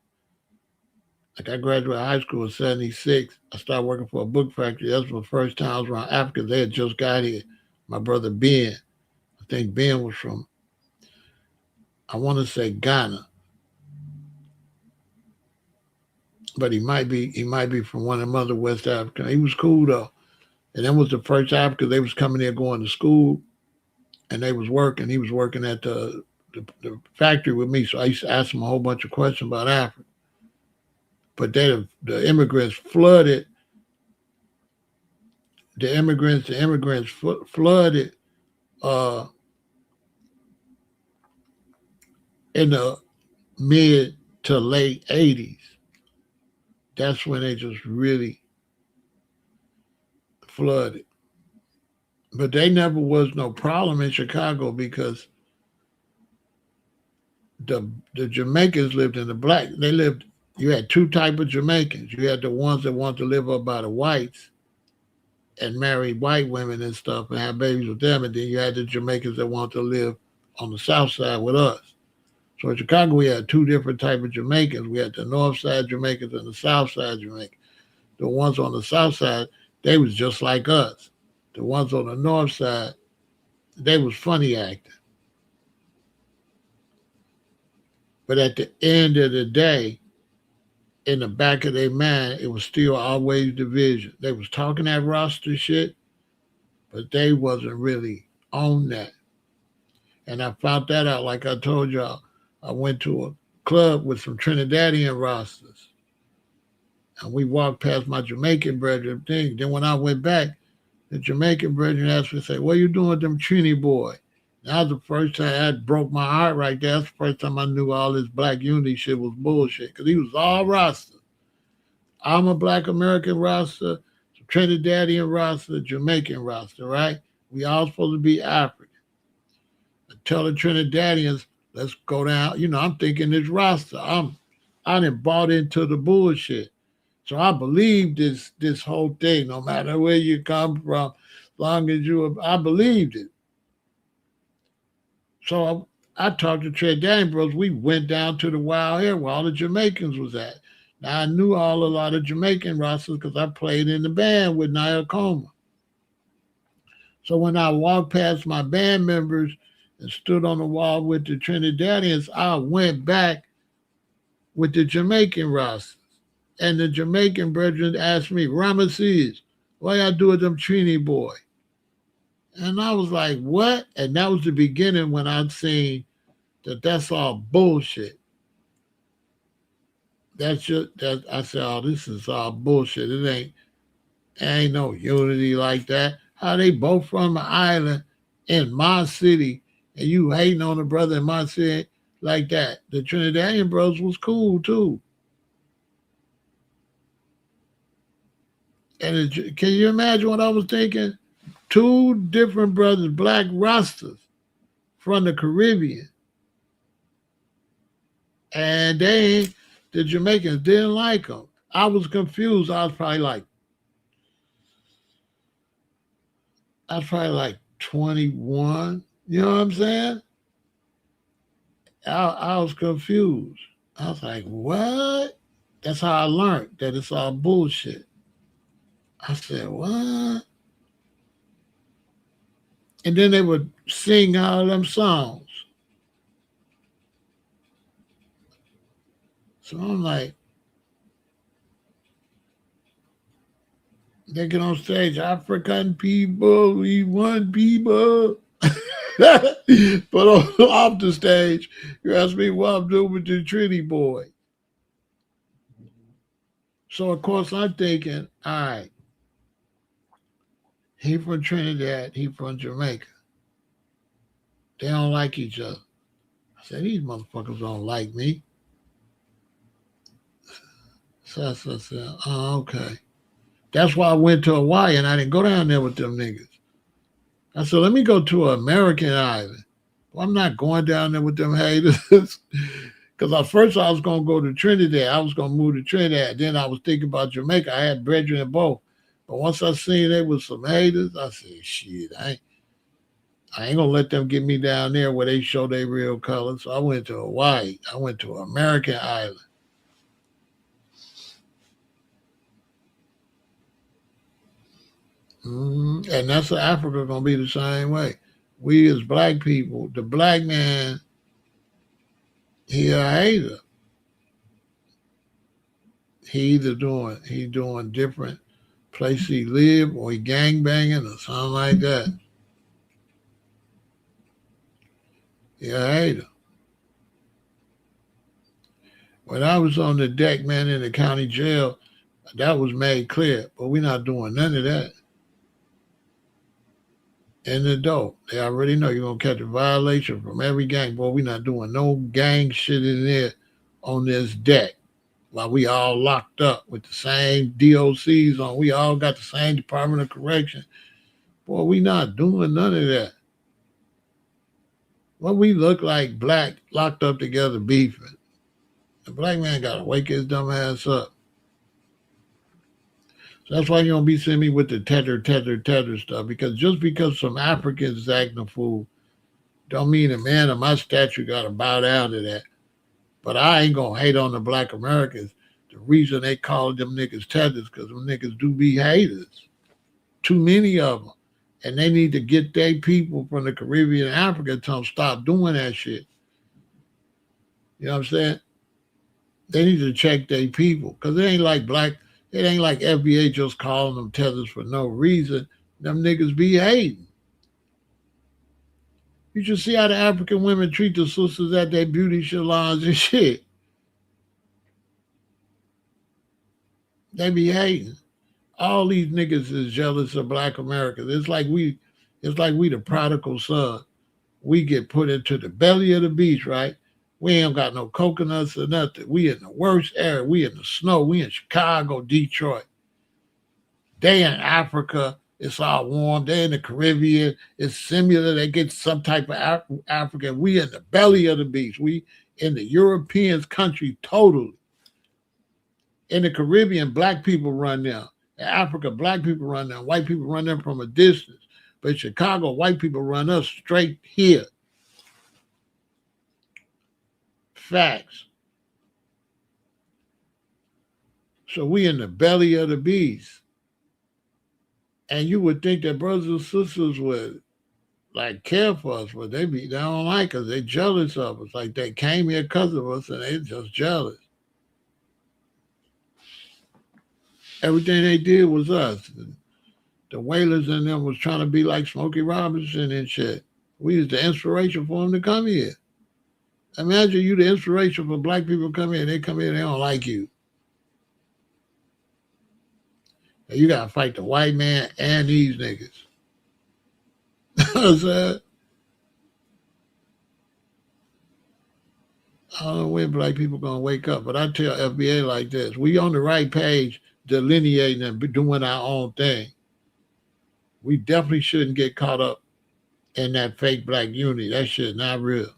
Like I graduated high school in 76. I started working for a book factory. That was the first time I was around Africans. They had just got here. My brother Ben. I think Ben was from, I want to say Ghana. But he might be from one of them other West African. He was cool though. And that was the first Africans. They was coming there going to school and they was working. He was working at the factory with me. So I used to ask him a whole bunch of questions about Africa. But the immigrants flooded. The immigrants flooded in the mid to late 80s. That's when they just really flooded. But they never was no problem in Chicago because the Jamaicans lived in the black. You had two type of Jamaicans. You had the ones that wanted to live up by the whites and marry white women and stuff and have babies with them. And then you had the Jamaicans that wanted to live on the south side with us. So in Chicago, we had two different type of Jamaicans. We had the north side Jamaicans and the south side Jamaicans. The ones on the south side, they was just like us. The ones on the north side, they was funny acting. But at the end of the day, in the back of their mind, it was still always division. They was talking that roster shit, but they wasn't really on that. And I found that out, like I told y'all. I went to a club with some Trinidadian rosters. And we walked past my Jamaican brethren thing. Then when I went back, the Jamaican brethren asked me, say, what you doing with them Trini boy? That was the first time that broke my heart right there. That's the first time I knew all this black unity shit was bullshit. Because he was all roster. I'm a black American roster, Trinidadian roster, Jamaican roster, right? We all supposed to be African. I tell the Trinidadians, let's go down. I'm thinking this roster. I done bought into the bullshit. So I believe this whole thing, no matter where you come from, as long as I believed it. So I talked to Trinidadian bros. We went down to the Wild Hair where all the Jamaicans was at. Now I knew a lot of Jamaican rosters because I played in the band with Nia Coma. So when I walked past my band members and stood on the wall with the Trinidadians, I went back with the Jamaican rosters. And the Jamaican brethren asked me, Ramesses, what y'all do with them Trini boy? And I was like, what? And that was the beginning when I'd seen that's all bullshit. I said, oh, this is all bullshit. It ain't no unity like that. How they both from an island in my city and you hating on a brother in my city like that. The Trinidadian brothers was cool too. And can you imagine what I was thinking? Two different brothers, black Rastas from the Caribbean, and the Jamaicans didn't like them. I was confused. I was probably like 21. You know what I'm saying? I was confused. I was like, what? That's how I learned that it's all bullshit. I said, what? And then they would sing all them songs. So I'm like, they get on stage, African people, we want people. But off the stage, you ask me what I'm doing with the Trinity boy. So of course I'm thinking, all right, he from Trinidad, he from Jamaica. They don't like each other. I said, these motherfuckers don't like me. So I said, oh, okay. That's why I went to Hawaii and I didn't go down there with them niggas. I said, let me go to an American island. Well, I'm not going down there with them haters. Because at first I was going to go to Trinidad. I was going to move to Trinidad. Then I was thinking about Jamaica. I had brethren in both. But once I seen there was some haters, I said, shit, I ain't going to let them get me down there where they show their real colors. So I went to Hawaii. I went to an American island. And that's Africa going to be the same way. We as black people, the black man, he a hater. He doing different place he live or he gang banging or something like that. He a hater. When I was on the deck, man, in the county jail, that was made clear. But we're not doing none of that. In the dope, they already know you're gonna catch a violation from every gang. Boy, we're not doing no gang shit in there on this deck. While we all locked up with the same DOCs on, we all got the same Department of Correction. Boy, we not doing none of that. What we look like black locked up together beefing. The black man gotta wake his dumb ass up. So that's why you don't be seeing me with the tether stuff. Because just because some Africans is acting a fool, don't mean a man of my stature gotta bow down to that. But I ain't gonna hate on the black Americans. The reason they call them niggas tethers because them niggas do be haters. Too many of them. And they need to get their people from the Caribbean and Africa to tell them stop doing that shit. You know what I'm saying? They need to check their people. Because it ain't like FBA just calling them tethers for no reason. Them niggas be hating. You should see how the African women treat the sisters at their beauty salons and shit. They be hating. All these niggas is jealous of black Americans. It's like we the prodigal son. We get put into the belly of the beast, right? We ain't got no coconuts or nothing. We in the worst area. We in the snow. We in Chicago, Detroit. They in Africa. It's all warm. They in the Caribbean. It's similar. They get some type of Africa. We in the belly of the beast. We in the Europeans' country totally. In the Caribbean, black people run down. In Africa, black people run down. White people run them from a distance. But in Chicago, white people run us straight here. Facts. So we in the belly of the beast. And you would think that brothers and sisters would like care for us, but they don't like us. They jealous of us. Like they came here because of us and they just jealous. Everything they did was us. The Whalers and them was trying to be like Smokey Robinson and shit. We was the inspiration for them to come here. Imagine you the inspiration for black people come here. They come here, they don't like you. And you gotta fight the white man and these niggas. I said, I don't know when black people gonna wake up, but I tell FBA like this: we on the right page, delineating and doing our own thing. We definitely shouldn't get caught up in that fake black unity. That shit not real.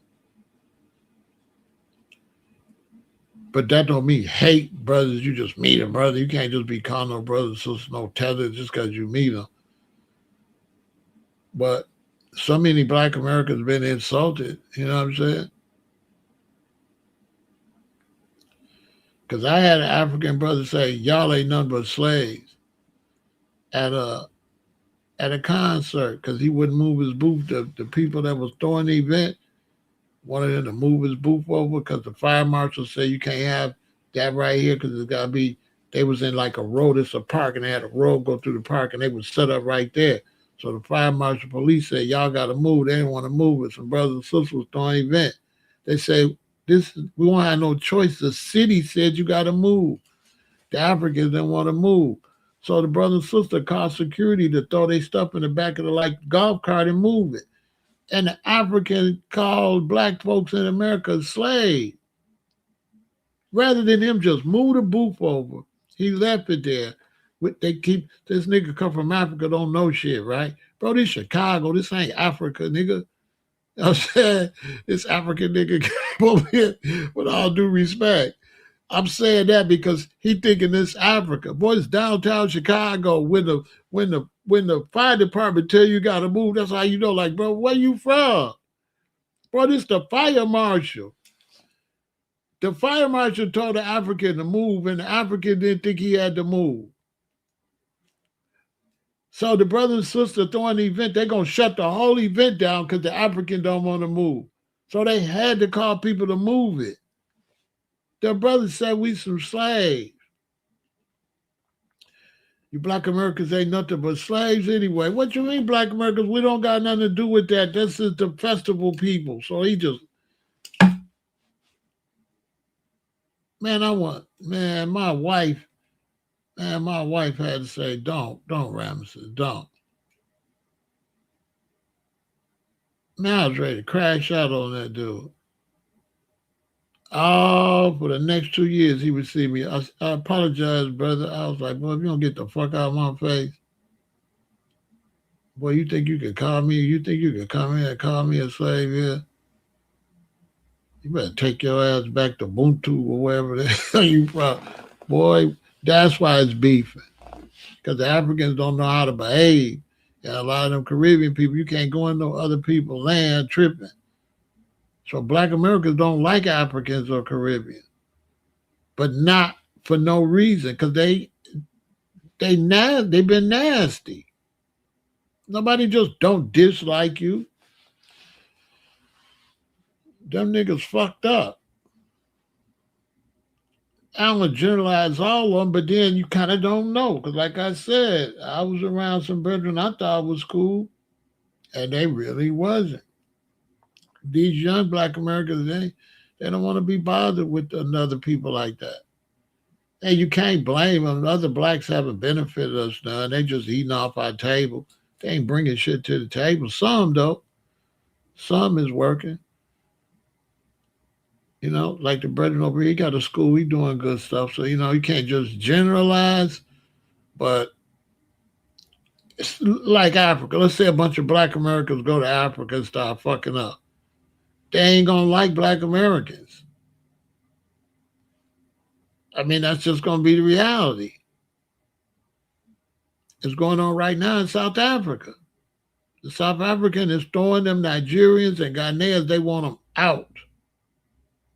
But that don't mean hate brothers. You just meet a brother. You can't just be calling no brothers, sisters, no tether just because you meet them. But so many black Americans been insulted. You know what I'm saying? Because I had an African brother say, "Y'all ain't nothing but slaves," at a concert because he wouldn't move his booth. The people that was throwing the event wanted him to move his booth over because the fire marshal said you can't have that right here because it's got to be. They was in like a road, it's a park, and they had a road go through the park, and they was set up right there. So the fire marshal police said, y'all got to move. They didn't want to move it. Some brothers and sisters was throwing an event. They say, we won't have no choice. The city said you got to move. The Africans didn't want to move. So the brother and sister called security to throw their stuff in the back of the like golf cart and move it. And the African called black folks in America slaves. Rather than him just move the booth over, he left it there. They keep this nigga come from Africa, don't know shit, right? Bro, this Chicago, this ain't Africa, nigga. You know what I'm saying? This African nigga came over here with all due respect. I'm saying that because he thinking this Africa. Boy, it's downtown Chicago when the fire department tell you gotta move, that's how you know, like, bro, where you from? Bro, this the fire marshal. The fire marshal told the African to move, and the African didn't think he had to move. So the brother and sister throwing the event, they're going to shut the whole event down because the African don't want to move. So they had to call people to move it. The brother said we some slaves. You black Americans ain't nothing but slaves anyway. What you mean, black Americans? We don't got nothing to do with that. This is the festival people. So he just, man, my wife had to say, don't, Ramesses, don't. Man, I was ready to crash out on that dude. Oh, for the next 2 years, he would see me. I apologize, brother. I was like, boy, if you don't get the fuck out of my face, boy, you think you can call me? You think you can come here and call me a slave here? You better take your ass back to Ubuntu or wherever the hell you from. Boy, that's why it's beefing. Because the Africans don't know how to behave. And a lot of them Caribbean people, you can't go in no other people's land tripping. So black Americans don't like Africans or Caribbean. But not for no reason, because they've been nasty. Nobody just don't dislike you. Them niggas fucked up. I don't want to generalize all of them, but then you kind of don't know. Because like I said, I was around some brethren I thought was cool, and they really wasn't. These young black Americans, they don't want to be bothered with another people like that. And you can't blame them. Other blacks haven't benefited us none. They just eating off our table. They ain't bringing shit to the table. Some, though. Some is working. You know, like the brethren over here, he got a school, he doing good stuff. So, you can't just generalize, but it's like Africa. Let's say a bunch of black Americans go to Africa and start fucking up. They ain't going to like black Americans. I mean, that's just going to be the reality. It's going on right now in South Africa. The South African is throwing them Nigerians and Ghanaians, they want them out.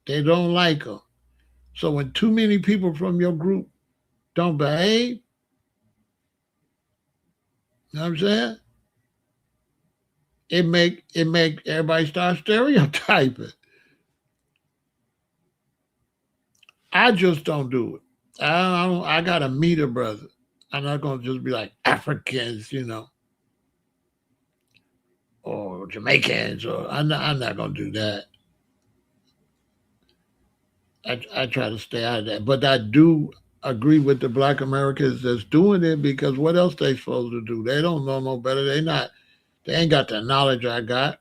They don't like them. So when too many people from your group don't behave, you know what I'm saying? It make everybody start stereotyping. I just don't do it. I gotta meet a brother. I'm not gonna just be like Africans, or Jamaicans, or I'm not gonna do that. I try to stay out of that. But I do agree with the black Americans that's doing it because what else they supposed to do? They don't know no better. They ain't got the knowledge I got.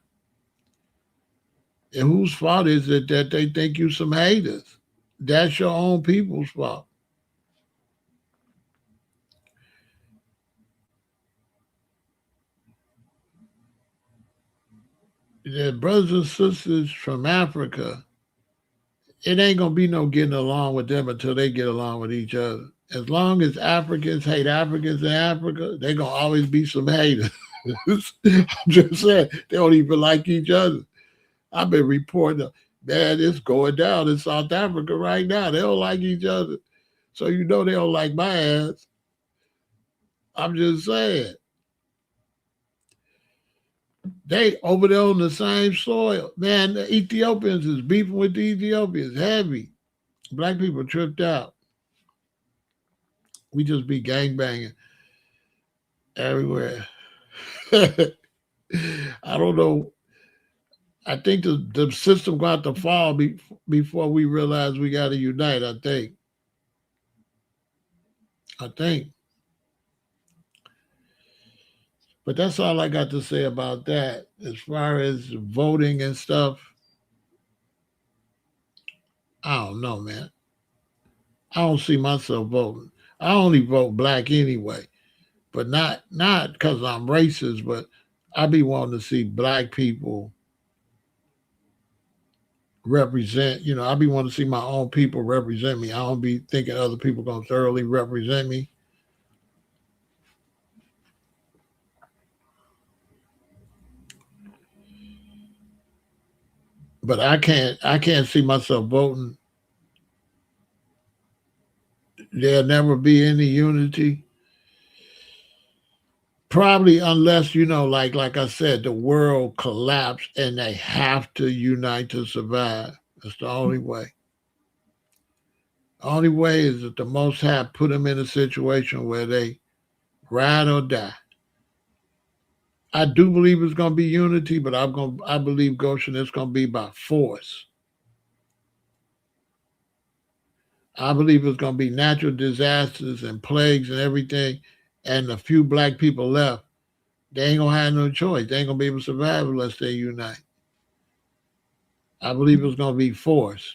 And whose fault is it that they think you some haters? That's your own people's fault. The brothers and sisters from Africa, it ain't gonna be no getting along with them until they get along with each other. As long as Africans hate Africans in Africa, they gonna always be some haters. I'm just saying, they don't even like each other. I've been reporting, man, it's going down in South Africa right now. They don't like each other. So you know they don't like my ass. I'm just saying. They over there on the same soil. Man, the Ethiopians is beefing with the Ethiopians. Heavy. Black people tripped out. We just be gang banging everywhere. I don't know. I think the system got to fall before we realize we got to unite. I think. I think. But that's all I got to say about that. As far as voting and stuff, I don't know, man. I don't see myself voting. I only vote black anyway, but not because I'm racist, but I be wanting to see black people represent. I be wanting to see my own people represent me. I don't be thinking other people gonna thoroughly represent me. But I can't see myself voting. There'll never be any unity. Probably unless, like I said, the world collapsed and they have to unite to survive. That's the only way. The only way is that the Most High put them in a situation where they ride or die. I do believe it's gonna be unity, but I believe Goshen it's gonna be by force. I believe it's gonna be natural disasters and plagues and everything, and the few black people left, they ain't gonna have no choice. They ain't gonna be able to survive unless they unite. I believe it's gonna be forced.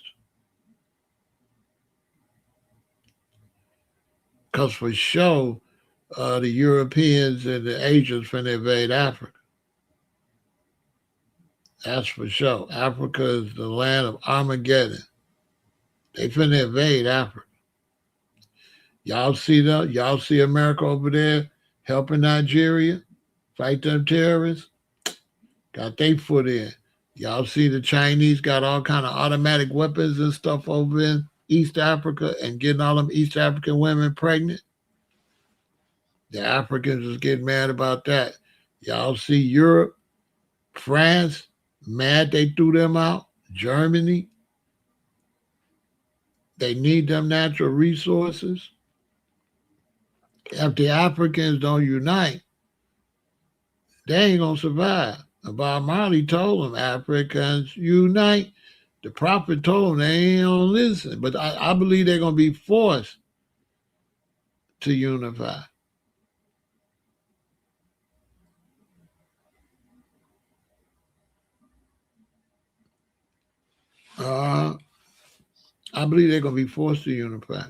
Because for sure, the Europeans and the Asians finna invade Africa. That's for sure. Africa is the land of Armageddon. They finna invade Africa. Y'all see that? Y'all see America over there helping Nigeria fight them terrorists? Got their foot in. Y'all see the Chinese got all kind of automatic weapons and stuff over in East Africa and getting all them East African women pregnant? The Africans is getting mad about that. Y'all see Europe, France, mad they threw them out. Germany, they need them natural resources. If the Africans don't unite, they ain't gonna survive. Bob Marley told them, Africans unite. The prophet told them they ain't gonna listen. But I believe they're gonna be forced to unify. Uh, I believe they're gonna be forced to unify.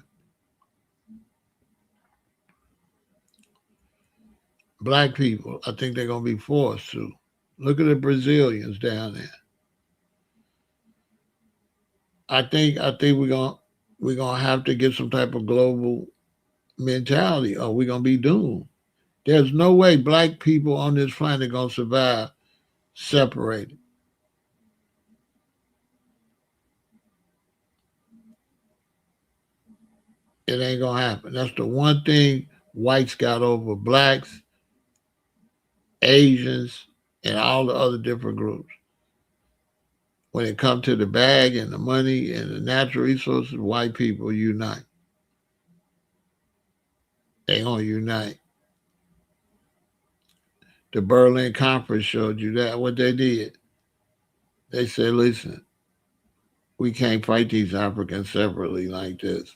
Black people, I think they're gonna be forced to. Look at the Brazilians down there. I think we're gonna have to get some type of global mentality, or we're gonna be doomed. There's no way black people on this planet gonna survive separated. It ain't gonna happen. That's the one thing whites got over blacks, Asians, and all the other different groups. When it comes to the bag and the money and the natural resources, white people unite. They gonna unite. The Berlin Conference showed you that what they did. They said, listen, we can't fight these Africans separately like this.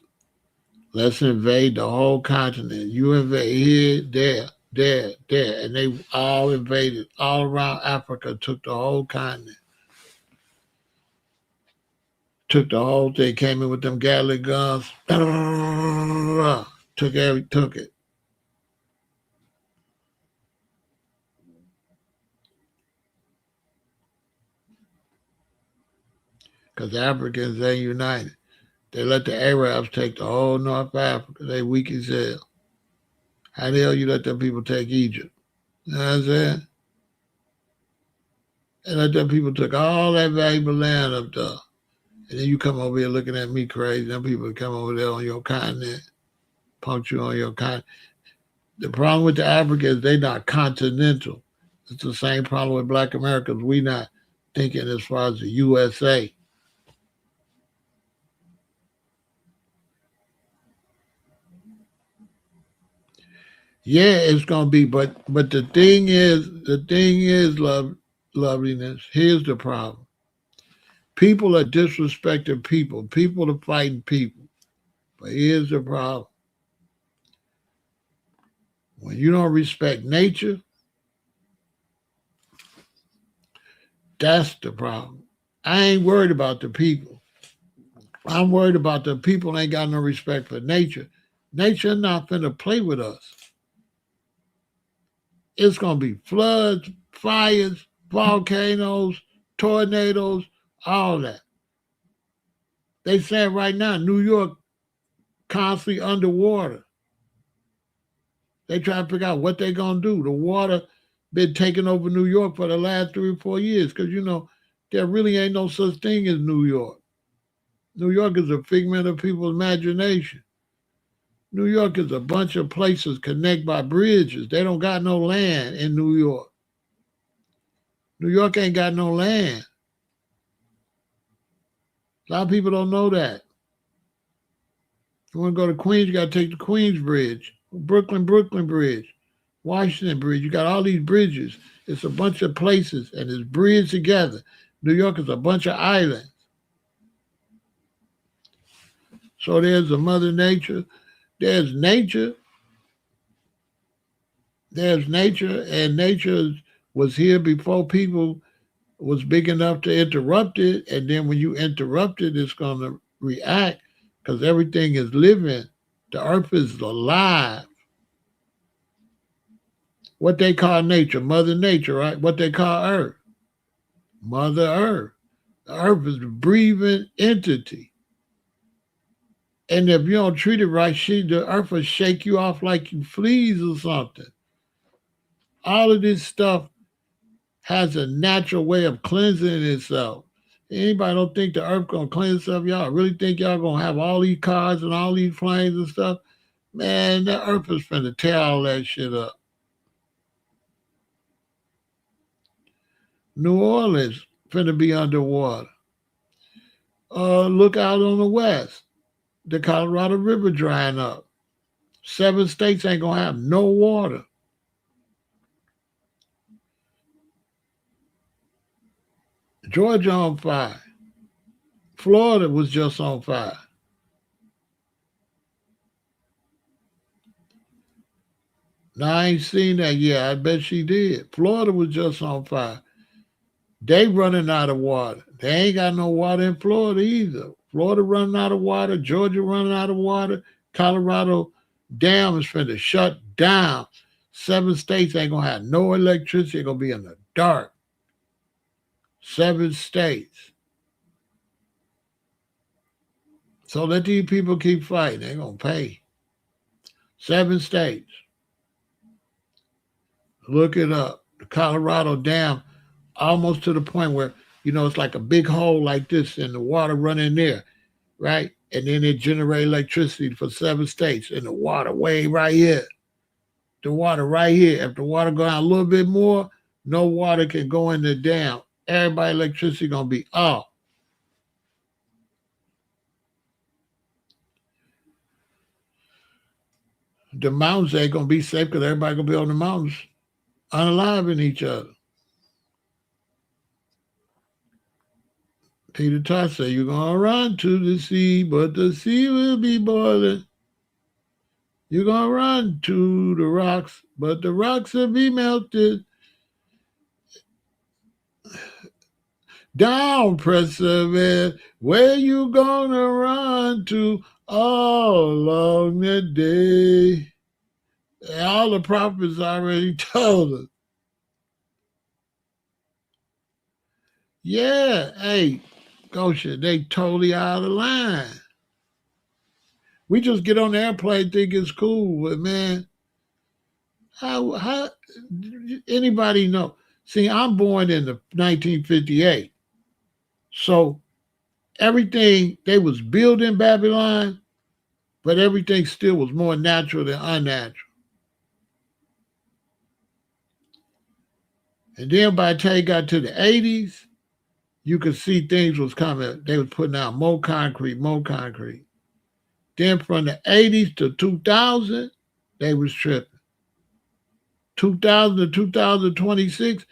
Let's invade the whole continent. You invade here, there. there, and they all invaded all around Africa, took the whole continent, took the whole thing, came in with them Gatling guns, took it. Because Africans ain't united. They let the Arabs take the whole North Africa. They weak as hell. How the hell you let them people take Egypt? You know what I'm saying? And let them people took all that valuable land up there. And then you come over here looking at me crazy. Them people come over there on your continent, punch you on your continent. The problem with the Africans, they not continental. It's the same problem with Black Americans. We not thinking as far as the USA. Yeah, it's gonna be, but the thing is, loveliness. Here's the problem: people are disrespecting people. People are fighting people. But here's the problem: when you don't respect nature, that's the problem. I ain't worried about the people. I'm worried about the people ain't got no respect for nature. Nature not finna play with us. It's gonna be floods, fires, volcanoes, tornadoes, all that. They saying right now, New York constantly underwater. They try to figure out what they gonna do. The water been taking over New York for the last 3 or 4 years because there really ain't no such thing as New York. New York is a figment of people's imagination. New York is a bunch of places connected by bridges. They don't got no land in New York. New York ain't got no land. A lot of people don't know that. You want to go to Queens, you got to take the Queens Bridge, Brooklyn Bridge, Washington Bridge. You got all these bridges. It's a bunch of places, and it's bridged together. New York is a bunch of islands. So there's a Mother Nature. There's nature. There's nature, and nature was here before people was big enough to interrupt it. And then when you interrupt it, it's going to react because everything is living. The earth is alive. What they call nature, Mother Nature, right? What they call Earth, Mother Earth. The Earth is a breathing entity. And if you don't treat it right, the Earth will shake you off like you fleas or something. All of this stuff has a natural way of cleansing itself. Anybody don't think the Earth gonna cleanse itself? Y'all really think y'all gonna have all these cars and all these planes and stuff? Man, the Earth is finna tear all that shit up. New Orleans finna be underwater. Look out on the west. The Colorado River drying up. 7 states ain't gonna have no water. Georgia on fire. Florida was just on fire. Now I ain't seen that yet. I bet she did. Florida was just on fire. They running out of water. They ain't got no water in Florida either. Florida running out of water. Georgia running out of water. Colorado dam is finna shut down. 7 states ain't gonna have no electricity. They're gonna be in the dark. 7 states. So let these people keep fighting. They're gonna pay. 7 states. Look it up. The Colorado dam, almost to the point where it's like a big hole like this, and the water running there, right? And then it generate electricity for 7 states, and the water way right here. The water right here. If the water go out a little bit more, no water can go in the dam. Everybody electricity gonna be off. The mountains ain't gonna be safe because everybody gonna be on the mountains unaliving each other. Peter Tosh said, "You're gonna run to the sea, but the sea will be boiling." You're going to run to the rocks, but the rocks will be melted. Down, perseverance, where you going to run to all along the day? And all the prophets already told us. Yeah, hey, Goshen, they totally out of line. We just get on the airplane, think it's cool, but man, how anybody know? See, I'm born in the 1958, so everything they was building Babylon, but everything still was more natural than unnatural. And then by the time you got to the 80s, you could see things was coming. They was putting out more concrete, more concrete. Then from the 80s to 2000, they was tripping. 2000 to 2026,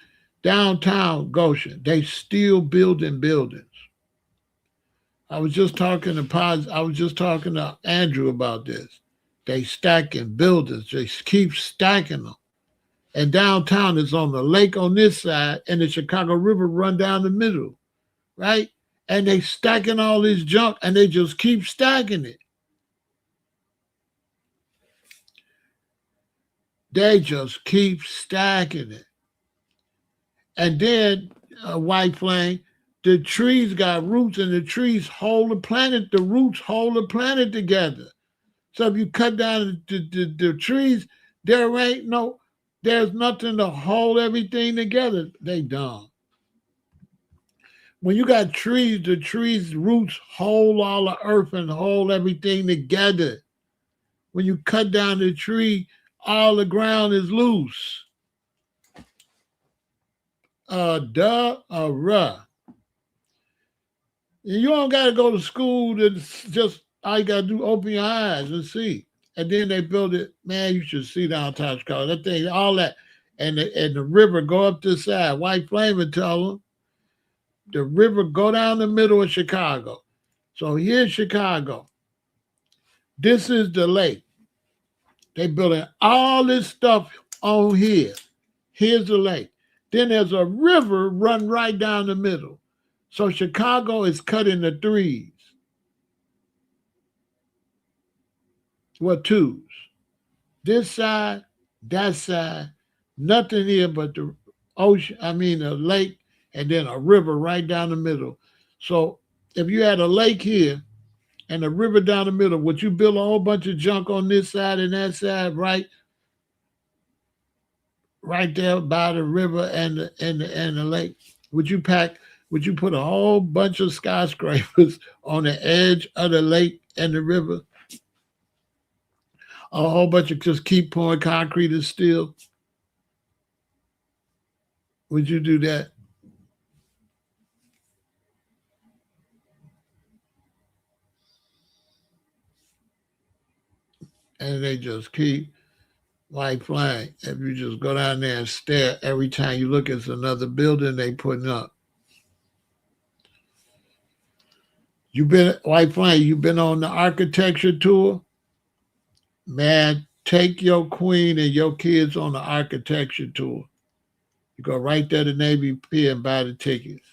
downtown Goshen, they still building buildings. I was just talking to Andrew about this. They stacking buildings. They keep stacking them. And downtown is on the lake on this side, and the Chicago River run down the middle, right? And they stacking all this junk, and they just keep stacking it. They just keep stacking it. And then, White Flame, the trees got roots, and the trees hold the planet. The roots hold the planet together. So if you cut down the trees, there's nothing to hold everything together. They dumb. When you got trees, the trees' roots hold all the earth and hold everything together. When you cut down the tree, all the ground is loose. Ruh. And you don't got to go to school. To just all you got to do, open your eyes and see. And then they build it. Man, you should see downtown Chicago. That thing, all that, and the river go up the side. White Flame would tell them the river go down the middle of Chicago. So here's Chicago. This is the lake. They building all this stuff on here. Here's the lake. Then there's a river run right down the middle. So Chicago is cut into threes. Well, twos. This side, that side, nothing here but the ocean, the lake, and then a river right down the middle. So if you had a lake here and a river down the middle, would you build a whole bunch of junk on this side and that side, right there by the river and the lake? Would you put a whole bunch of skyscrapers on the edge of the lake and the river? A whole bunch of just keep pouring concrete and steel? Would you do that? And they just keep White Flame. If you just go down there and stare, every time you look, it's another building they putting up. White Flame, you been on the architecture tour? Man, take your queen and your kids on the architecture tour. You go right there to Navy Pier and buy the tickets.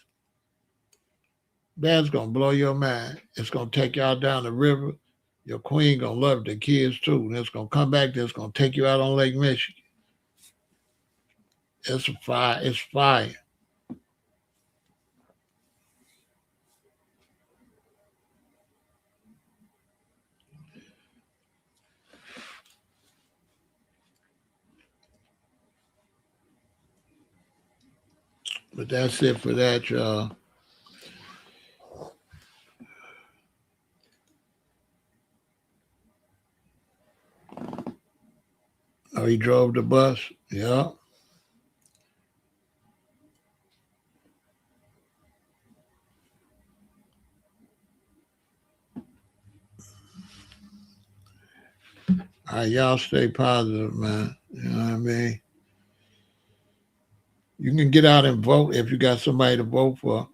Man, it's going to blow your mind. It's going to take y'all down the river. Your queen going to love the kids too. And it's going to come back there. It's going to take you out on Lake Michigan. It's fire. It's fire. But that's it for that, y'all. Oh, he drove the bus? Yeah. All right, y'all stay positive, man. You know what I mean? You can get out and vote if you got somebody to vote for.